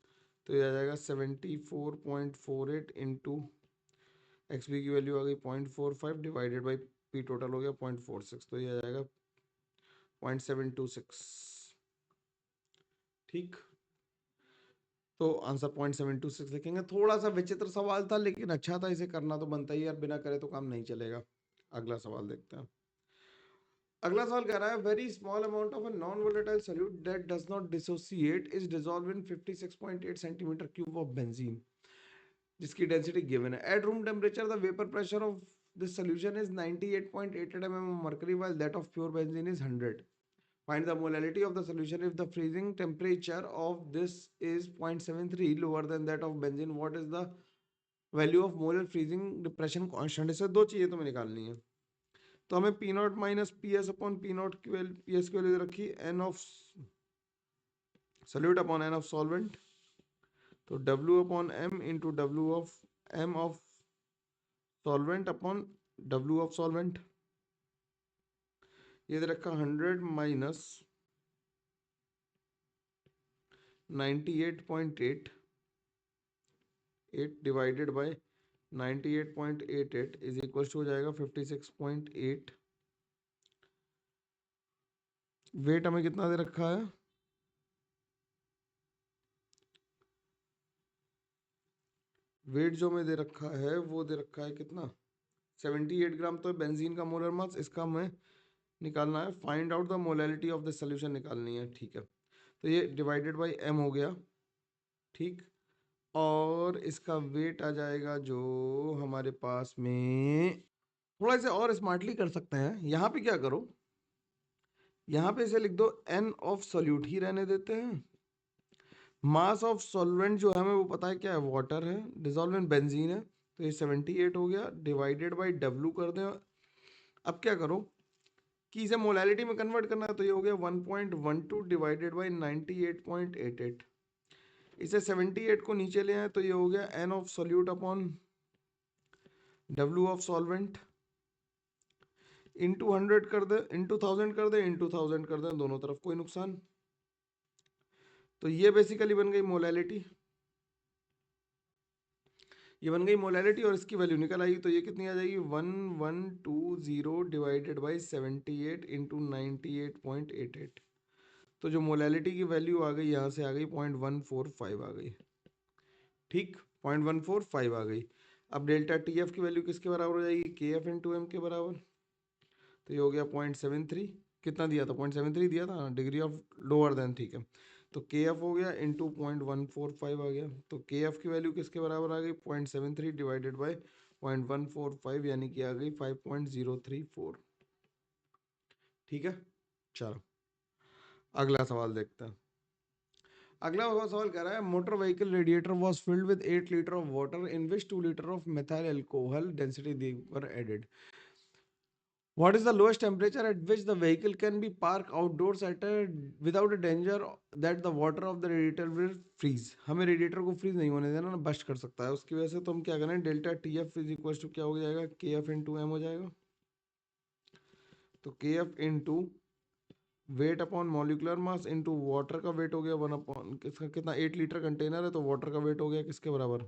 तो ये आ जाएगा 74.48 इंटू एक्स बी की वैल्यू आ गई 0.45 डिवाइडेड बाई पी टोटल हो गया 0.46, तो ये आ जाएगा 0.726। ठीक, तो आंसर 0.726 लिखेंगे। थोड़ा सा विचित्र सवाल था लेकिन अच्छा था, इसे करना तो बनता ही है, बिना करे तो काम नहीं चलेगा। अगला सवाल देखते हैं। अगला सवाल कह रहा है very small amount of a non volatile solute that does not dissociate is dissolve in 56.8 centimetre cube of benzene, जिसकी डेंसिटी गिवन है। At room temperature the vapour pressure of this solution is 98.88 mm of mercury while that of pure benzene is 100. Find the molality of the solution if the freezing temperature of this is 0.73 lower than that of benzene. What is the value of molar freezing depression constant? इससे दो चीजें तुम्हें निकालनी है। तो हमें P not minus P S upon P not P S की वैल्यू रखी N of solute upon N of solvent, तो W upon M into W of M of solvent upon W of solvent. ये दे रखा 100 minus 98.8 divided by 98.88 is equal to हो जाएगा 56.8। वेट हमें कितना दे रखा है, वेट जो हमें दे रखा है वो दे रखा है कितना 78 ग्राम। तो बेंजीन का मोलर मास, इसका हमें निकालना है, find out the molality of the solution निकालनी है। ठीक है, तो ये डिवाइडेड बाय एम हो गया। ठीक, और इसका वेट आ जाएगा जो हमारे पास में, थोड़ा इसे और स्मार्टली कर सकते हैं। यहाँ पे क्या करो, यहाँ पे इसे लिख दो एन ऑफ सोल्यूट ही रहने देते हैं। मास ऑफ सॉल्वेंट जो है हमें वो पता है क्या है, वाटर है, डिसॉल्व इन बेंजीन है, तो ये 78 हो गया डिवाइडेड बाई डब्ल्यू कर दें। अब क्या करो कि इसे मोलैलिटी में कन्वर्ट करना है, तो ये हो गया 1.12 डिवाइडेड बाई 98.88। इसे 78 को नीचे ले आए तो ये हो गया N of solute upon W of solvent into 100 कर दे, इंटू 1000 कर दे, इंटू 1000 कर दे, दोनों तरफ कोई नुकसान। तो ये बेसिकली बन गई मोलैलिटी, ये बन गई मोलैलिटी और इसकी वैल्यू निकल आएगी। तो ये कितनी आ जाएगी 1120 डिवाइडेड बाई 78 इंटू 98.88। तो जो मोलैलिटी की वैल्यू आ गई यहाँ से आ गई 0.145 आ गई। ठीक, 0.145 आ गई। अब डेल्टा टी एफ की वैल्यू किसके बराबर हो जाएगी, के एफ इंटू एम के बराबर। तो ये हो गया 0.73, कितना दिया था 0.73 दिया था, डिग्री ऑफ लोअर देन। ठीक है, तो के एफ हो गया इंटू 0.145 आ गया। तो के एफ की वैल्यू किसके बराबर आ गई 0.73 डिवाइडेड बाई 0.145 यानी कि आ गई 5.034। ठीक है, चलो अगला सवाल देखते हैं। अगला सवाल कह रहा है motor vehicle radiator was filled with 8 litre of water in which 2 litre of methyl alcohol density were added. What is the lowest temperature at which the vehicle can be parked outdoors at a without a danger that the water of the radiator will freeze? हमें रेडिएटर को फ्रीज नहीं होने देना ना, बस्ट कर सकता है उसकी वजह से। तो हम क्या करें, delta T F is equal to क्या हो जाएगा, के एफ इंटू एम हो जाएगा। तो के F into weight upon molecular mass into water का वेट हो गया 1 अपॉन किसका, कितना 8 लीटर कंटेनर है तो वाटर का वेट हो गया किसके बराबर,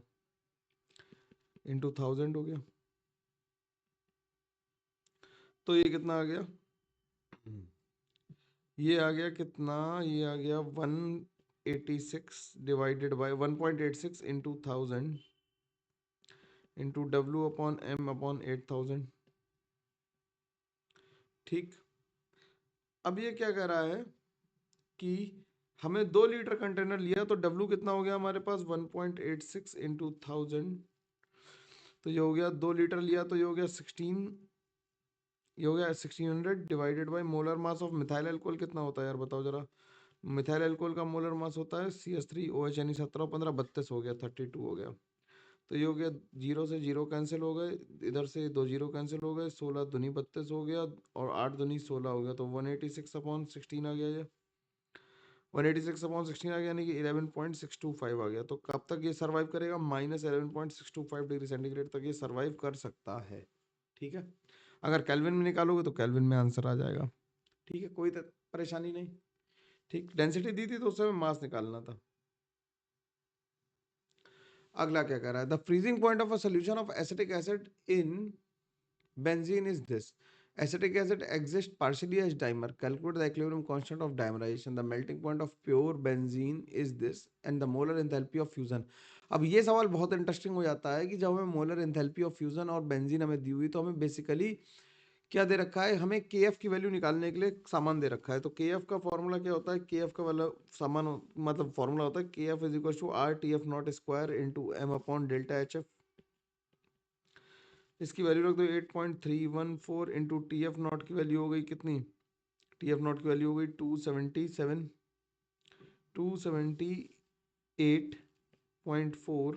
इंटू 1000 हो गया। तो ये कितना आ गया, ये आ गया कितना, ये आ गया 186 divided by 1.86 into 1000 into W upon M upon 8000। ठीक, अब ये क्या कह रहा है कि हमें 2 लीटर कंटेनर लिया तो डब्ल्यू कितना हो गया हमारे पास 1.86 इंटू 1000, तो ये हो गया 2 लीटर लिया तो ये हो गया 16, ये हो गया 1600 divided by molar mass of methyl alcohol कितना होता है यार बताओ जरा। मिथाइल अल्कोहल का मोलर मास होता है CH3OH यानी 17 15 32 हो गया, 32 हो गया। तो ये हो गया, जीरो से जीरो कैंसिल हो गए, इधर से 2 जीरो कैंसिल हो गए, 16 दूनी 32 हो गया और 8 दूनी 16 हो गया, तो 186 अपॉन 16 आ गया। ये 186 अपॉन 16 आ गया यानी कि 11.625 आ गया। तो कब तक ये सर्वाइव करेगा, -11.625 डिग्री सेंटीग्रेड तक ये सर्वाइव कर सकता है। ठीक है, अगर केल्विन में निकालोगे तो केल्विन में आंसर आ जाएगा। ठीक है, कोई परेशानी नहीं। ठीक, डेंसिटी दी थी तो उस समय मास निकालना था। अगला क्या कह रहा है, the freezing point of a solution of acetic acid in benzene is this: acetic acid exists partially as dimer, calculate the equilibrium constant of dimerization, the melting point of pure benzene is this, and the molar enthalpy of fusion। अब ये सवाल बहुत इंटरेस्टिंग हो जाता है कि जब हमें मोलर एंथैल्पी ऑफ फ्यूजन और बेंजीन हमें दी हुई तो हमें बेसिकली क्या दे रखा है, हमें के एफ की वैल्यू निकालने के लिए सामान दे रखा है। तो के एफ का फॉर्मूला क्या होता है, के एफ का वाला सामान मतलब फॉर्मूला होता है K F is equal to R T F naught square into M upon delta H F. इसकी वैल्यू रख दो 8.314 इंटू टी एफ नॉट की वैल्यू हो गई कितनी, टी एफ नॉट की वैल्यू हो गई 278.4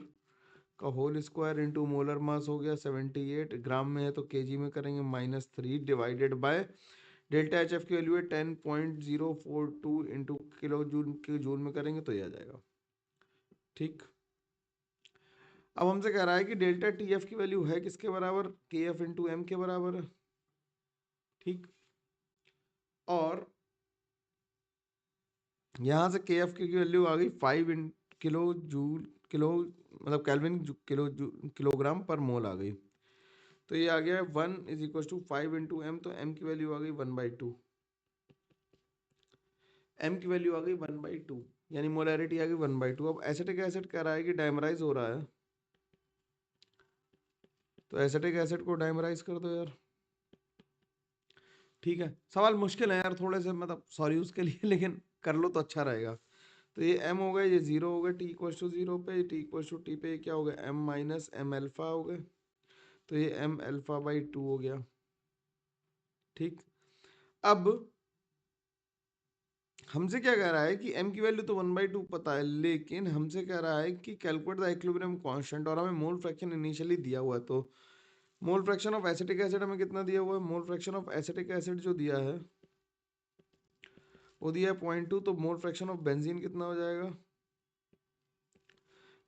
का whole square into molar mass हो गया 78, ग्राम में है तो केजी में करेंगे -3 divided by delta H F की वैल्यू है 10.042 इंटू किलो जूल के जूल में करेंगे तो ये आ जाएगा। ठीक, अब हमसे कह रहा है कि डेल्टा टी एफ की वैल्यू है किसके बराबर, के एफ इंटू एम के बराबर है। ठीक, और यहाँ से के एफ की वैल्यू आ गई 5 किलो जूल किलो मतलब केल्विन किलोग्राम पर मोल आ गई। तो ये आ गया 1 is equal to 5 into M, तो एम की वैल्यू आ गई 1/2, एम की वैल्यू आ गई 1/2 यानी मोलैरिटी आ गई 1/2। अब एसिटिक एसिड कह रहा है कि डायमराइज हो रहा है, तो एसिटिक एसिड को डायमराइज कर दो यार। ठीक है, सवाल मुश्किल है यार थोड़े से, मतलब सॉरी उसके लिए, लेकिन कर लो तो अच्छा रहेगा। तो ये m हो गया, ये 0 हो गया t इक्वल टू 0 पे, t इक्वल टू t पे क्या हो गया m माइनस एम अल्फा हो गया, तो ये m अल्फा बाई 2 हो गया। ठीक, अब हमसे क्या कह रहा है कि m की वैल्यू तो 1/2 पता है, लेकिन हमसे कह रहा है कि कैलकुलेट द इक्विलिब्रियम कांस्टेंट, और हमें मोल फ्रैक्शन इनिशियली दिया हुआ है। तो मोल फ्रैक्शन ऑफ एसिटिक एसिड हमें कितना दिया हुआ है, mole fraction of acetic acid जो दिया है वो दिया है 0.2, तो मोल फ्रैक्शन ऑफ बेंजीन कितना हो जाएगा,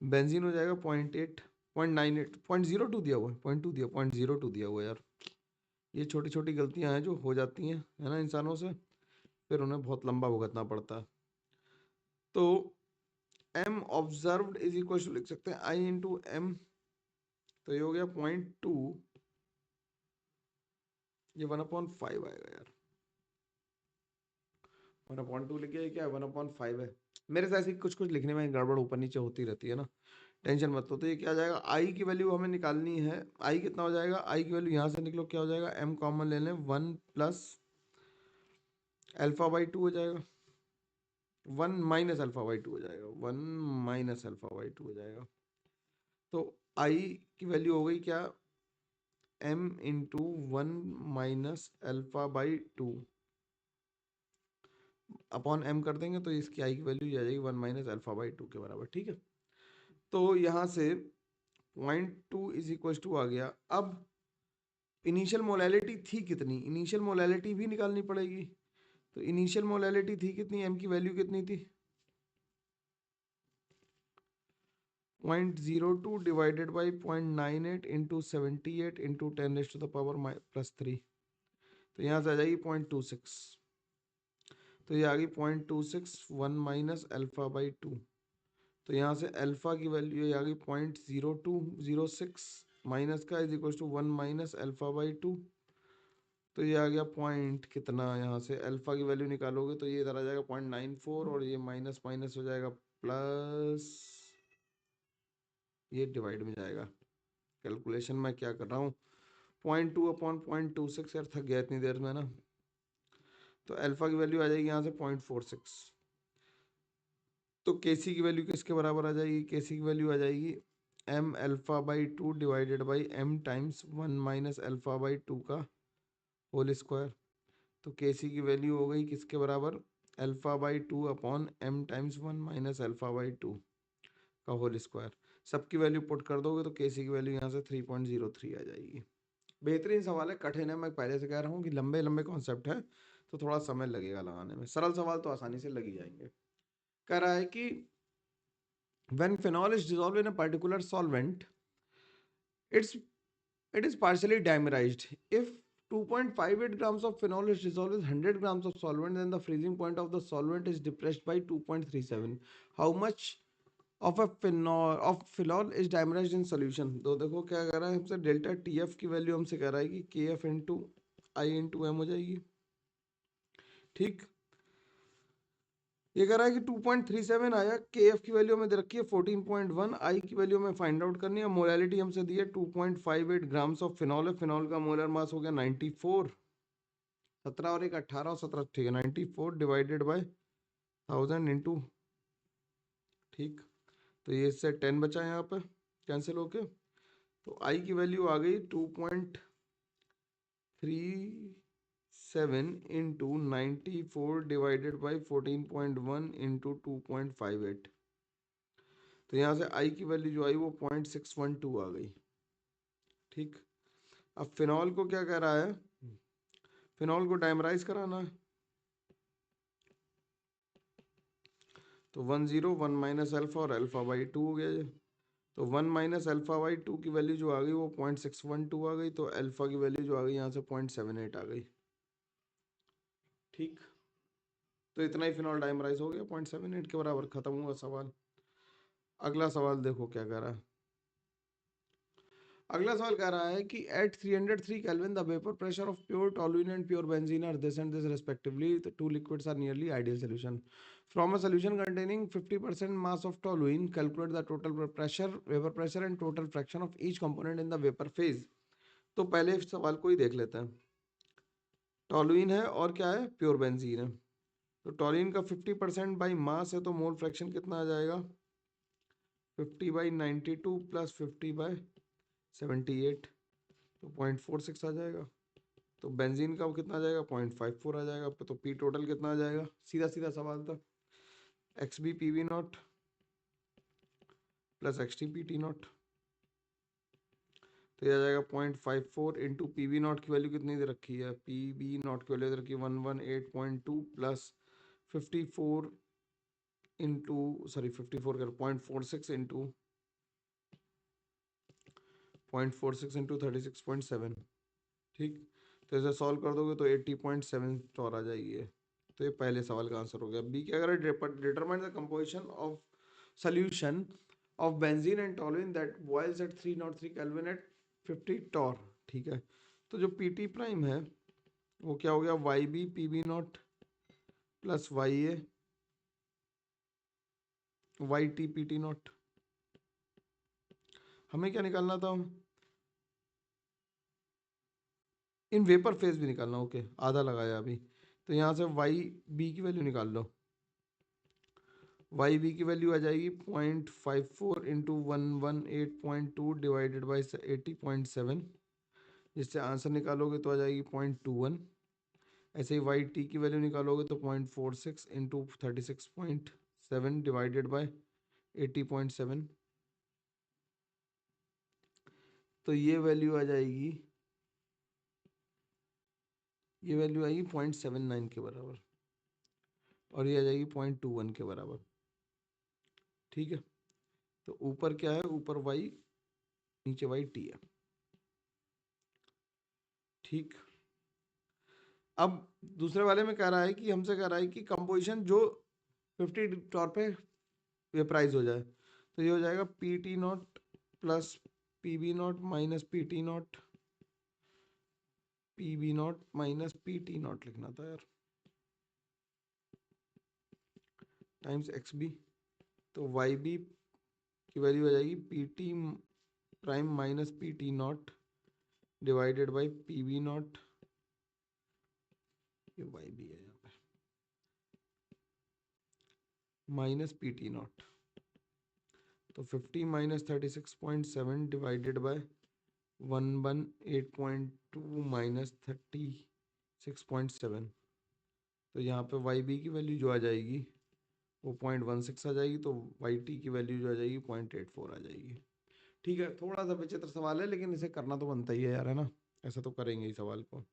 बेंजीन हो जाएगा 0.8 0.98 0.02 दिया हुआ है, 0.2 दिया 0.02 दिया हुआ है यार। ये छोटी छोटी गलतियां हैं जो हो जाती हैं है ना इंसानों से, फिर उन्हें बहुत लंबा भुगतना पड़ता है। तो m observed is equal to लिख सकते हैं I इंटू एम, तो ये हो गया 0.2, ये 1/5 आएगा यार। 1/2 लिखे, ये क्या है 1/5 है। मेरे से ऐसे कुछ कुछ लिखने में गड़बड़ ऊपर नीचे होती रहती है ना, टेंशन मत लो। तो ये क्या आ जाएगा, आई की वैल्यू हमें निकालनी है, आई कितना हो जाएगा, आई की वैल्यू यहाँ से निकलो क्या हो जाएगा, m कॉमन ले लें 1 प्लस अल्फा बाई 2 हो जाएगा, 1 माइनस अल्फा बाई 2 हो जाएगा, 1 माइनस अल्फा बाई 2 हो जाएगा। तो आई की वैल्यू हो गई क्या, m into 1 minus alpha by 2 upon m कर देंगे तो इसकी आई की वैल्यू आ जाएगी 1 माइनस अल्फा बाई 2 के बराबर। ठीक है, तो यहाँ से 0.2 इज इक्वल टू आ गया। अब इनिशियल मोलैलिटी थी कितनी, इनिशियल मोलैलिटी भी निकालनी पड़ेगी। तो इनिशियल मोलैलिटी थी कितनी, एम की वैल्यू कितनी थी, 0.02 डिवाइडेड बाई 0.98 इंटू 78 इंटू 10⁻⁻3। तो यहाँ से आ जाएगी 0.26। तो ये आ गई 0.26 1 माइनस अल्फा बाई 2। तो यहाँ से अल्फा की वैल्यू ये आ गई 0.0206 माइनस का is equal to 1 minus alpha by 2। तो ये आ गया पॉइंट कितना, यहाँ से अल्फा की वैल्यू निकालोगे तो ये इधर आ जाएगा 0.94 और ये माइनस माइनस हो जाएगा प्लस, ये डिवाइड में जाएगा। कैलकुलेशन मैं क्या कर रहा हूँ, 0.2 अपॉन 0.26, यार थक गया इतनी देर में ना। तो अल्फा की वैल्यू आ जाएगी यहाँ से 0.46। तो केसी की वैल्यू किसके बराबर आ जाएगी, केसी की वैल्यू आ जाएगी M alpha by 2 divided by M times 1 minus alpha by 2 का होल स्क्वायर। तो केसी की वैल्यू हो गई किसके बराबर, alpha by 2 upon M times 1 minus alpha by 2 का होल स्क्वायर। सबकी वैल्यू पुट कर दोगे तो केसी की वैल्यू यहाँ से 3.03 आ जाएगी। बेहतरीन सवाल है, कठिन है, मैं पहले से कह रहा हूँ कि लंबे लंबे कॉन्सेप्ट है तो थोड़ा समय लगेगा लगाने में। सरल सवाल तो आसानी से लग ही जाएंगे। कह रहा है कि when phenol is dissolved in a particular solvent, it is partially dimerized. If 2.58 grams of phenol is dissolved with 100 grams of solvent, then the freezing point of the solvent is depressed by 2.37. How much of phenol is dimerized in solution? तो देखो क्या कर रहा है हमसे, डेल्टा टी एफ की वैल्यू हमसे कह रहा है कि के एफ इंटू आई इंटू एम हो जाएगी। ठीक, ये कह रहा है कि 2.37 आया, के एफ की वैल्यू हमें दे रखी है 14.1, आई की वैल्यू हमें फाइंड आउट करनी है। मोलैलिटी हमसे दी है 2.58 ग्राम्स ऑफ फिनॉल है, फिनॉल का मोलर मास हो गया 94, 17 और 1 18 और 17, ठीक है 94 डिवाइडेड बाय 1000 इंटू, ठीक। तो ये इससे 10 बचा है यहाँ पे कैंसिल होके। तो आई की वैल्यू आ गई 2.37 इंटू 94 डिवाइडेड बाई 14.1 इंटू 2.58। तो यहाँ से आई की वैल्यू जो आई वो 0.612 आ गई। ठीक, अब फिनॉल को क्या कह रहा है, फिनॉल को डाइमराइज कराना है। तो 1 माइनस अल्फा और अल्फा बाई 2 हो गया ये। तो 1 माइनस अल्फा बाई 2 की वैल्यू जो आ गई वो 0.612 आ गई। तो अल्फा की वैल्यू जो आ गई यहाँ से 0.78 आ गई। ठीक, तो इतना ही फिनॉल डाइमराइज हो गया 0.78 के बराबर, खत्म हुआ सवाल। अगला सवाल देखो क्या कह रहा है। अगला सवाल कह रहा है कि at 303 kelvin the vapour pressure of pure toluene and pure benzene are this and this respectively, the two liquids are nearly ideal solution. From a solution containing 50% mass of toluene calculate the total pressure, vapour pressure and total fraction of each component in the vapour phase. तो पहले इस सवाल को ही देख लेते हैं। टोलुइन है और क्या है, प्योर बेंजीन है। तो टोलुइन का 50% बाई मास है तो मोल फ्रैक्शन कितना आ जाएगा, 50/92 प्लस 50/78, तो 0.46 आ जाएगा। तो बेंजीन का वो कितना आ जाएगा, 0.54 आ जाएगा। तो पी टोटल कितना आ जाएगा, सीधा सीधा सवाल था, X B P V not plus X T P T naught. तो ये आ जाएगा 0.54 इंटू पी वी नॉट की वैल्यू कितनी दे रखी है, पी वी नॉट की वैल्यू दे रखी है 118.2 प्लस 54 इंटू, सॉरी 54 कर 0.46 इंटू 36.7। ठीक, तो इसे सॉल्व कर दोगे तो 80.7 और आ जाएगी ये। तो ये पहले सवाल का आंसर हो गया। बी क्या करें, determine the composition of solution of benzene and toluene that boils at 303 kelvin at 50 torr. ठीक है, तो जो पी टी प्राइम है वो क्या हो गया, Y B P B not plus Y A Y T P T naught. हमें क्या निकालना था, इन वेपर फेज भी निकालना। ओके, आधा लगाया अभी। तो यहाँ से वाई बी की वैल्यू निकाल लो। वाई बी की वैल्यू आ जाएगी 0.54 इंटू 118.2 डिवाइडेड बाई 80.7, जिससे आंसर निकालोगे तो आ जाएगी 0.21। ऐसे ही वाई टी की वैल्यू निकालोगे तो 0.46 इंटू 36.7 डिवाइडेड बाई 80.7। तो ये वैल्यू आ जाएगी ये वैल्यू आएगी 0.79 के बराबर और ये आ जाएगी 0.21 के बराबर। ठीक है, तो ऊपर क्या है, ऊपर y, नीचे y t है। ठीक, अब दूसरे वाले में कह रहा है कि हमसे कह रहा है कि कंपोजिशन जो 50 टॉर पे वेपराइज हो जाए, तो ये हो जाएगा P T naught plus P B not minus P T naught, P B not minus P T naught लिखना था यार, टाइम्स एक्स बी। तो वाई बी की वैल्यू हो जाएगी P T prime minus P T naught divided by P B not, ये वाई बी है यहाँ पे, माइनस पी टी नॉट। तो 50 माइनस 36.7 डिवाइडेड बाय 118.2 माइनस 36.7, तो यहाँ पे वाई बी की वैल्यू जो आ जाएगी वो 0.16 आ जाएगी, तो वाई टी की वैल्यू जो आ जाएगी 0.84 आ जाएगी। ठीक है, थोड़ा सा विचित्र सवाल है लेकिन इसे करना तो बनता ही है यार, है ना, ऐसा तो करेंगे ही सवाल को।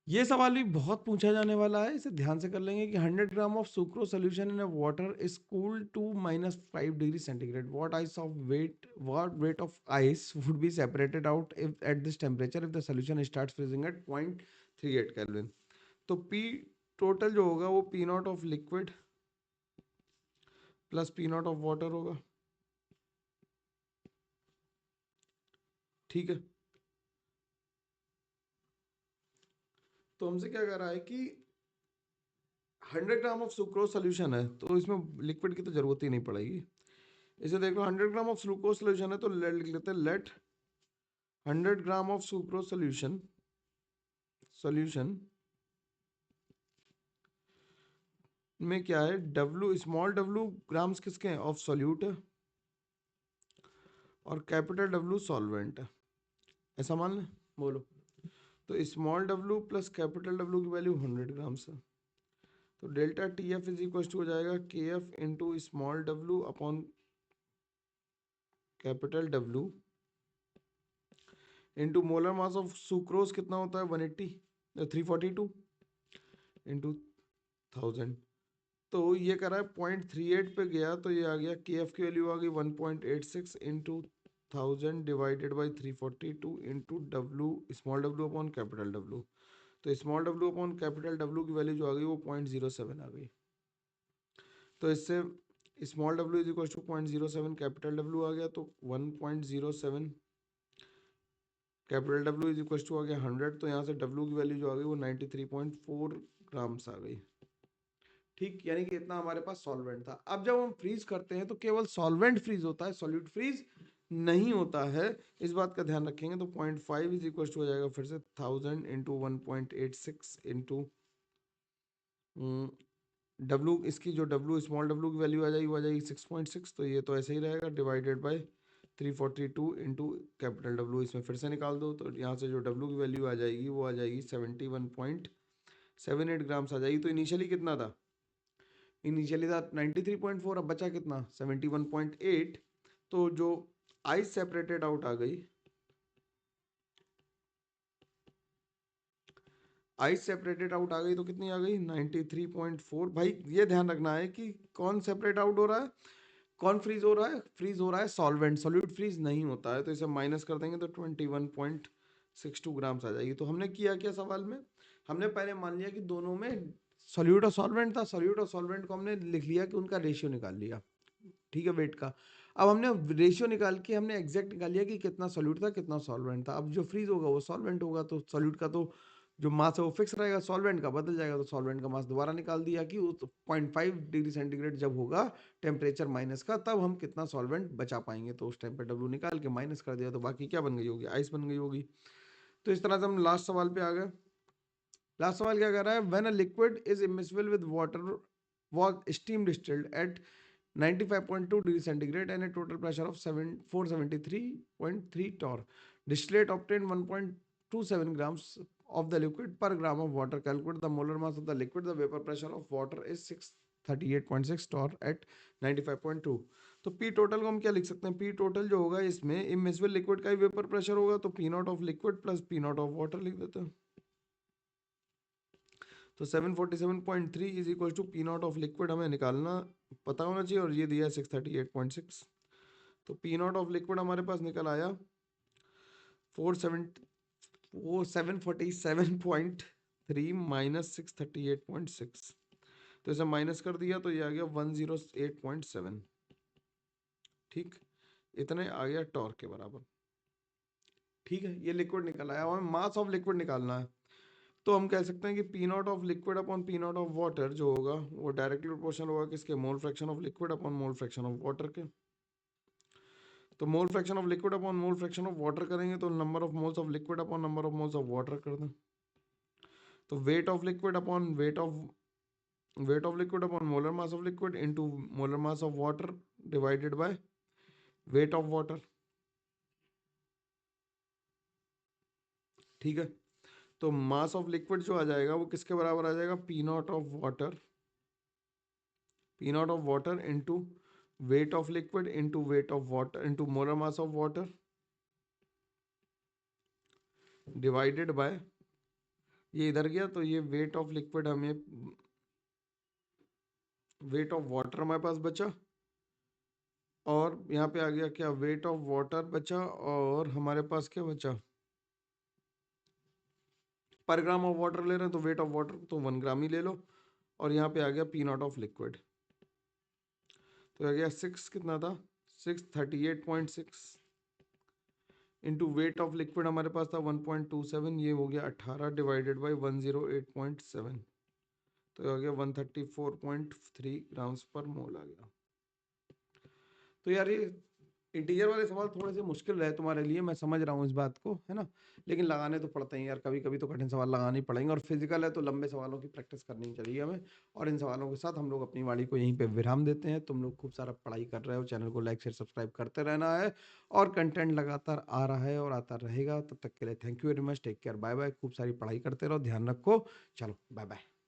ये सवाल भी बहुत पूछा जाने वाला है, इसे ध्यान से कर लेंगे कि 100 gram of sucrose solution in water is cooled to -5 degree centigrade, what weight of ice would be separated out if at this temperature if the solution starts freezing at 0.38 kelvin. तो पी टोटल जो होगा वो P naught of liquid plus P naught of water होगा। ठीक है, तो हमसे क्या कह रहा है कि 100 ग्राम ऑफ सुक्रोज सोल्यूशन है, तो इसमें लिक्विड की तो जरूरत ही नहीं पड़ेगी। इसे देख लो, 100 ग्राम ऑफ सुक्रोज सोल्यूशन है, तो लिख लेते हैं let 100 gram of sucrose solution में क्या है, डब्ल्यू स्मॉल डब्ल्यू ग्राम्स किसके हैं, ऑफ सॉल्यूट है, और कैपिटल डब्ल्यू सॉल्वेंट है, ऐसा मान लें। बोलो, तो small W plus capital W की वैल्यू 100 ग्राम्स है, तो delta T F is equal to हो जाएगा K F into small W upon capital W into molar mass of sucrose कितना होता है 180 342 इंटू 1000। तो ये कर रहा है 0.38 पे गया, तो ये आ गया के एफ की वैल्यू आ गई 1.86 into 1000 divided by 342 into W small W upon capital W. तो small W upon capital W की वैल्यू जो आ गई वो 0.07 आ गई। तो इससे small W is equal to 0.07, capital W आ गया तो 1.07, capital W is equal to आ गया 100, तो यहाँ से डब्ल्यू की वैल्यू जो आ गई वो 93.4 ग्राम्स आ गई। ठीक, यानी कि इतना हमारे पास सॉल्वेंट था। अब जब हम फ्रीज करते हैं तो केवल सॉल्वेंट फ्रीज होता है, सॉल्यूट फ्रीज नहीं होता है, इस बात का ध्यान रखेंगे। तो 0.5 इज इक्वल टू हो जाएगा फिर से 1000 इंटू 1.86 इंटू डब्ल्यू, इसकी जो डब्ल्यू स्मॉल डब्ल्यू की वैल्यू आ जाएगी वो आ जाएगी 6.6, तो ये तो ऐसे ही रहेगा divided by 342 into capital W, इसमें फिर से निकाल दो, तो यहाँ से जो डब्ल्यू की वैल्यू आ जाएगी वो आ जाएगी 71.78 ग्राम्स आ जाएगी। तो इनिशियली कितना था, इनिशियली था 93.4, अब बचा कितना 71.8। तो जो आइस सेपरेटेड आउट आ गई, आइस सेपरेटेड आउट आ गई तो कितनी आ गई 93.4। भाई ये ध्यान रखना है कि कौन सेपरेट आउट हो रहा है, कौन फ्रीज हो रहा है, फ्रीज हो रहा है सॉल्वेंट, सॉल्यूट फ्रीज नहीं होता है, तो इसे माइनस कर देंगे तो 21.62 ग्राम्स आ जाएगी। तो हमने किया क्या सवाल में, हमने पहले मान लिया कि दोनों में सॉल्यूट और सॉल्वेंट था, सॉल्यूट और सॉल्वेंट को हमने लिख लिया कि उनका रेशियो निकाल लिया, ठीक है, वेट का। अब हमने रेशियो निकाल के हमने एग्जैक्ट निकाल लिया कि कितना सॉल्यूट था कितना सॉल्वेंट था। अब जो फ्रीज होगा वो सॉल्वेंट होगा, तो सॉल्यूट का तो जो मास है वो फिक्स रहेगा, सॉल्वेंट का बदल जाएगा, तो सॉल्वेंट का मास दोबारा निकाल दिया कि वो 0.5 डिग्री सेंटीग्रेड जब होगा टेम्परेचर माइनस का, तब हम कितना सॉल्वेंट बचा पाएंगे। तो उस टाइम पे डब्ल्यू निकाल के माइनस कर दिया, तो बाकी क्या बन गई होगी, आइस बन गई होगी। तो इस तरह से हम लास्ट सवाल पे आ गए। लास्ट सवाल क्या कर रहा है, when a liquid is immiscible with water was steam distilled at 95.2 degree centigrade and a total pressure of 473.3 torr. Distillate obtained 1.27 grams of the liquid per gram of water. Calculate the molar mass of the liquid. The vapor pressure of water is 638.6 torr at 95.2. तो पी टोटल को हम क्या लिख सकते हैं, पी टोटल जो होगा इसमें इमिसिबल लिक्विड का ही वेपर प्रेशर होगा, तो P naught of liquid plus P naught of water लिख देते हैं। तो 747.3 is equal to P naught of liquid हमें निकालना पता होना चाहिए, और ये दिया 638.6। तो पी नॉट ऑफ लिक्विड हमारे पास निकल आया 747.3 माइनस 638.6। तो इसे माइनस कर दिया तो ये आ गया 108.7। ठीक, इतने आ गया टॉर्क के बराबर। ठीक है, ये लिक्विड निकल आया, हमें मास ऑफ लिक्विड निकालना है। तो हम कह सकते हैं कि P naught of liquid upon P naught of water जो होगा वो डायरेक्टली प्रोपोर्शनल होगा किसके, मोल fraction of liquid upon mole fraction of water के। तो मोल fraction of liquid upon mole fraction of water करेंगे तो number of moles of liquid upon number of moles of water कर दें। तो weight of liquid upon weight of liquid upon molar mass of liquid into molar mass of water divided by weight of water. ठीक है, तो मास ऑफ लिक्विड जो आ जाएगा वो किसके बराबर आ जाएगा, P naught of water into weight of liquid into weight of water into molar mass of water divided by, ये इधर गया तो ये वेट ऑफ लिक्विड हमें, वेट ऑफ वाटर हमारे पास बचा, और यहाँ पे आ गया क्या, वेट ऑफ वाटर बचा, और हमारे पास क्या बचा, पर ग्राम ऑफ वाटर ले रहे हैं तो वेट ऑफ वाटर तो 1 ग्राम ही ले लो, और यहाँ पे आ गया पी नॉट ऑफ लिक्विड। तो आ गया 6 कितना था, 638.6 इंटू वेट ऑफ लिक्विड हमारे पास था 1.27, ये हो गया 18 डिवाइडेड बाई 108.7, तो आ गया 134.3 ग्राम्स पर मोल आ गया। तो यार ये इंटीजर वाले सवाल थोड़े से मुश्किल रहे तुम्हारे लिए, मैं समझ रहा हूँ इस बात को, है ना, लेकिन लगाने तो पड़ते हैं यार, कभी कभी तो कठिन सवाल लगाने ही पड़ेंगे, और फिजिकल है तो लंबे सवालों की प्रैक्टिस करनी चाहिए हमें। और इन सवालों के साथ हम लोग अपनी वाणी को यहीं पे विराम देते हैं। तुम लोग खूब सारा पढ़ाई कर रहे हो, चैनल को लाइक शेयर सब्सक्राइब करते रहना है, और कंटेंट लगातार आ रहा है और आता रहेगा। तब तक के लिए thank you very much, take care, bye bye, खूब सारी पढ़ाई करते रहो, ध्यान रखो, चलो बाय बाय।